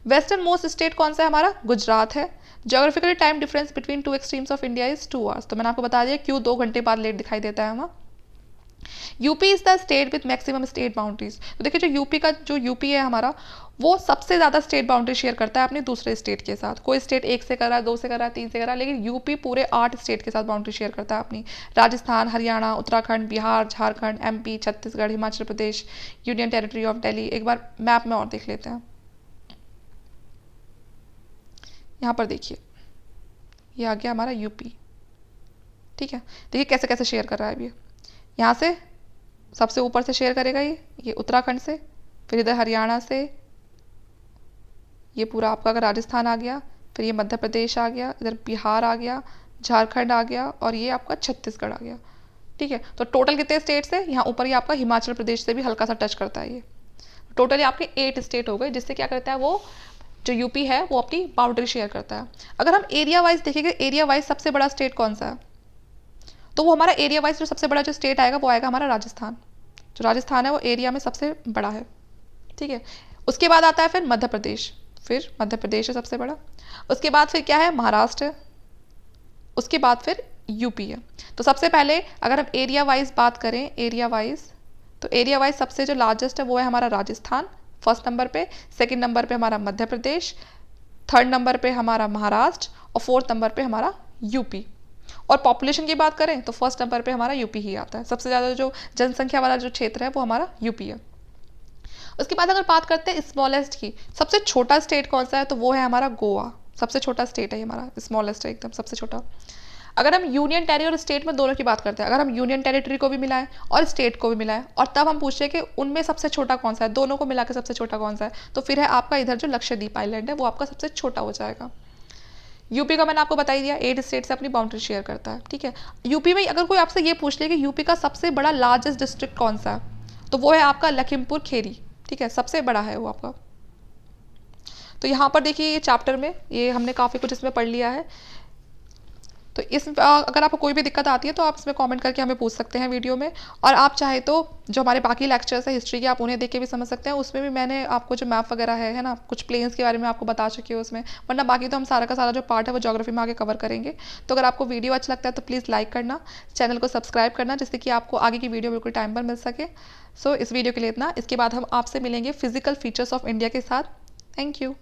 वेस्टर्न मोस्ट स्टेट कौन सा है हमारा? गुजरात है। Geographically time difference between 2 extremes of India is 2 hours. तो मैंने आपको बता दिया क्यों 2 घंटे बाद लेट दिखाई देता है वहाँ। UP is the state with maximum state boundaries. तो देखिए जो यूपी है हमारा, वो सबसे ज़्यादा स्टेट बाउंड्री शेयर करता है अपने दूसरे स्टेट के साथ। कोई स्टेट 1 से कर रहा है, 2 से कर रहा है, 3 से कर रहा है, लेकिन यूपी पूरे 8 स्टेट के साथ बाउंड्री शेयर करता है अपनी। Rajasthan, Haryana, Uttarakhand, Bihar, Jharkhand, MP, Chhattisgarh, Himachal Pradesh, union territory of Delhi. एक बार मैप में और देख लेते हैं। यहाँ पर देखिए, ये आ गया हमारा यूपी, ठीक है। देखिए कैसे कैसे शेयर कर रहा है अभी। यहाँ से सबसे ऊपर से शेयर करेगा ये उत्तराखंड से, फिर इधर हरियाणा से, ये पूरा आपका अगर राजस्थान आ गया, फिर ये मध्य प्रदेश आ गया, इधर बिहार आ गया, झारखंड आ गया, और ये आपका छत्तीसगढ़ आ गया, ठीक है। तो टोटल कितने स्टेट्स है? यहाँ ऊपर ये आपका हिमाचल प्रदेश से भी हल्का सा टच करता है ये। टोटली आपके 8 स्टेट हो गए, जिससे क्या करता है वो जो यूपी है वो अपनी बाउंड्री शेयर करता है। अगर हम एरिया वाइज देखेंगे, एरिया वाइज सबसे बड़ा स्टेट कौन सा है? तो वो हमारा एरिया वाइज जो सबसे बड़ा जो स्टेट आएगा वो आएगा हमारा राजस्थान। जो राजस्थान है वो एरिया में सबसे बड़ा है, ठीक है। उसके बाद आता है फिर मध्य प्रदेश, फिर मध्य प्रदेश है सबसे बड़ा। उसके बाद फिर क्या है? महाराष्ट्र। उसके बाद फिर यूपी है। तो सबसे पहले अगर हम एरिया वाइज बात करें, एरिया वाइज, तो एरिया वाइज सबसे जो लार्जेस्ट है वो है हमारा राजस्थान फर्स्ट नंबर पे, सेकंड नंबर पे हमारा मध्य प्रदेश, थर्ड नंबर पे हमारा महाराष्ट्र, और फोर्थ नंबर पे हमारा यूपी। और पॉपुलेशन की बात करें तो फर्स्ट नंबर पे हमारा यूपी ही आता है। सबसे ज़्यादा जो जनसंख्या वाला जो क्षेत्र है वो हमारा यूपी है। उसके बाद अगर बात करते हैं स्मॉलेस्ट की, सबसे छोटा स्टेट कौन सा है? तो वो है हमारा गोवा। सबसे छोटा स्टेट है हमारा, स्मॉलेस्ट है एकदम, सबसे छोटा। अगर हम यूनियन टेरिटरी और स्टेट में दोनों की बात करते हैं, अगर हम यूनियन टेरिटरी को भी मिलाएं और स्टेट को भी मिलाएं, और तब हम पूछे कि उनमें सबसे छोटा कौन सा है, दोनों को मिला के सबसे छोटा कौन सा है, तो फिर है आपका इधर जो लक्षद्वीप आइलैंड है वो आपका सबसे छोटा हो जाएगा। यूपी का मैंने आपको बता ही दिया, 8 स्टेट से अपनी बाउंड्री शेयर करता है, ठीक है। यूपी में अगर कोई आपसे ये पूछ ले कि यूपी का सबसे बड़ा लार्जेस्ट डिस्ट्रिक्ट कौन सा है, तो वो है आपका लखीमपुर खेरी, ठीक है, सबसे बड़ा है वो आपका। तो यहाँ पर देखिए ये चैप्टर में ये हमने काफ़ी कुछ इसमें पढ़ लिया है, तो अगर आपको कोई भी दिक्कत आती है तो आप इसमें कमेंट करके हमें पूछ सकते हैं वीडियो में। और आप चाहे तो जो हमारे बाकी लेक्चर्स है हिस्ट्री के, आप उन्हें देख के भी समझ सकते हैं। उसमें भी मैंने आपको जो मैप वगैरह है ना, कुछ प्लेन्स के बारे में आपको बता चुकी हूँ उसमें। वरना बाकी तो हम सारा का सारा जो पार्ट है वो ज्योग्राफी में आगे कवर करेंगे। तो अगर आपको वीडियो अच्छा लगता है तो प्लीज़ लाइक करना, चैनल को सब्सक्राइब करना, जिससे कि आपको आगे की वीडियो बिल्कुल टाइम पर मिल सके। सो इस वीडियो के लिए इतना। इसके बाद हम आपसे मिलेंगे फिजिकल फीचर्स ऑफ इंडिया के साथ। Thank you.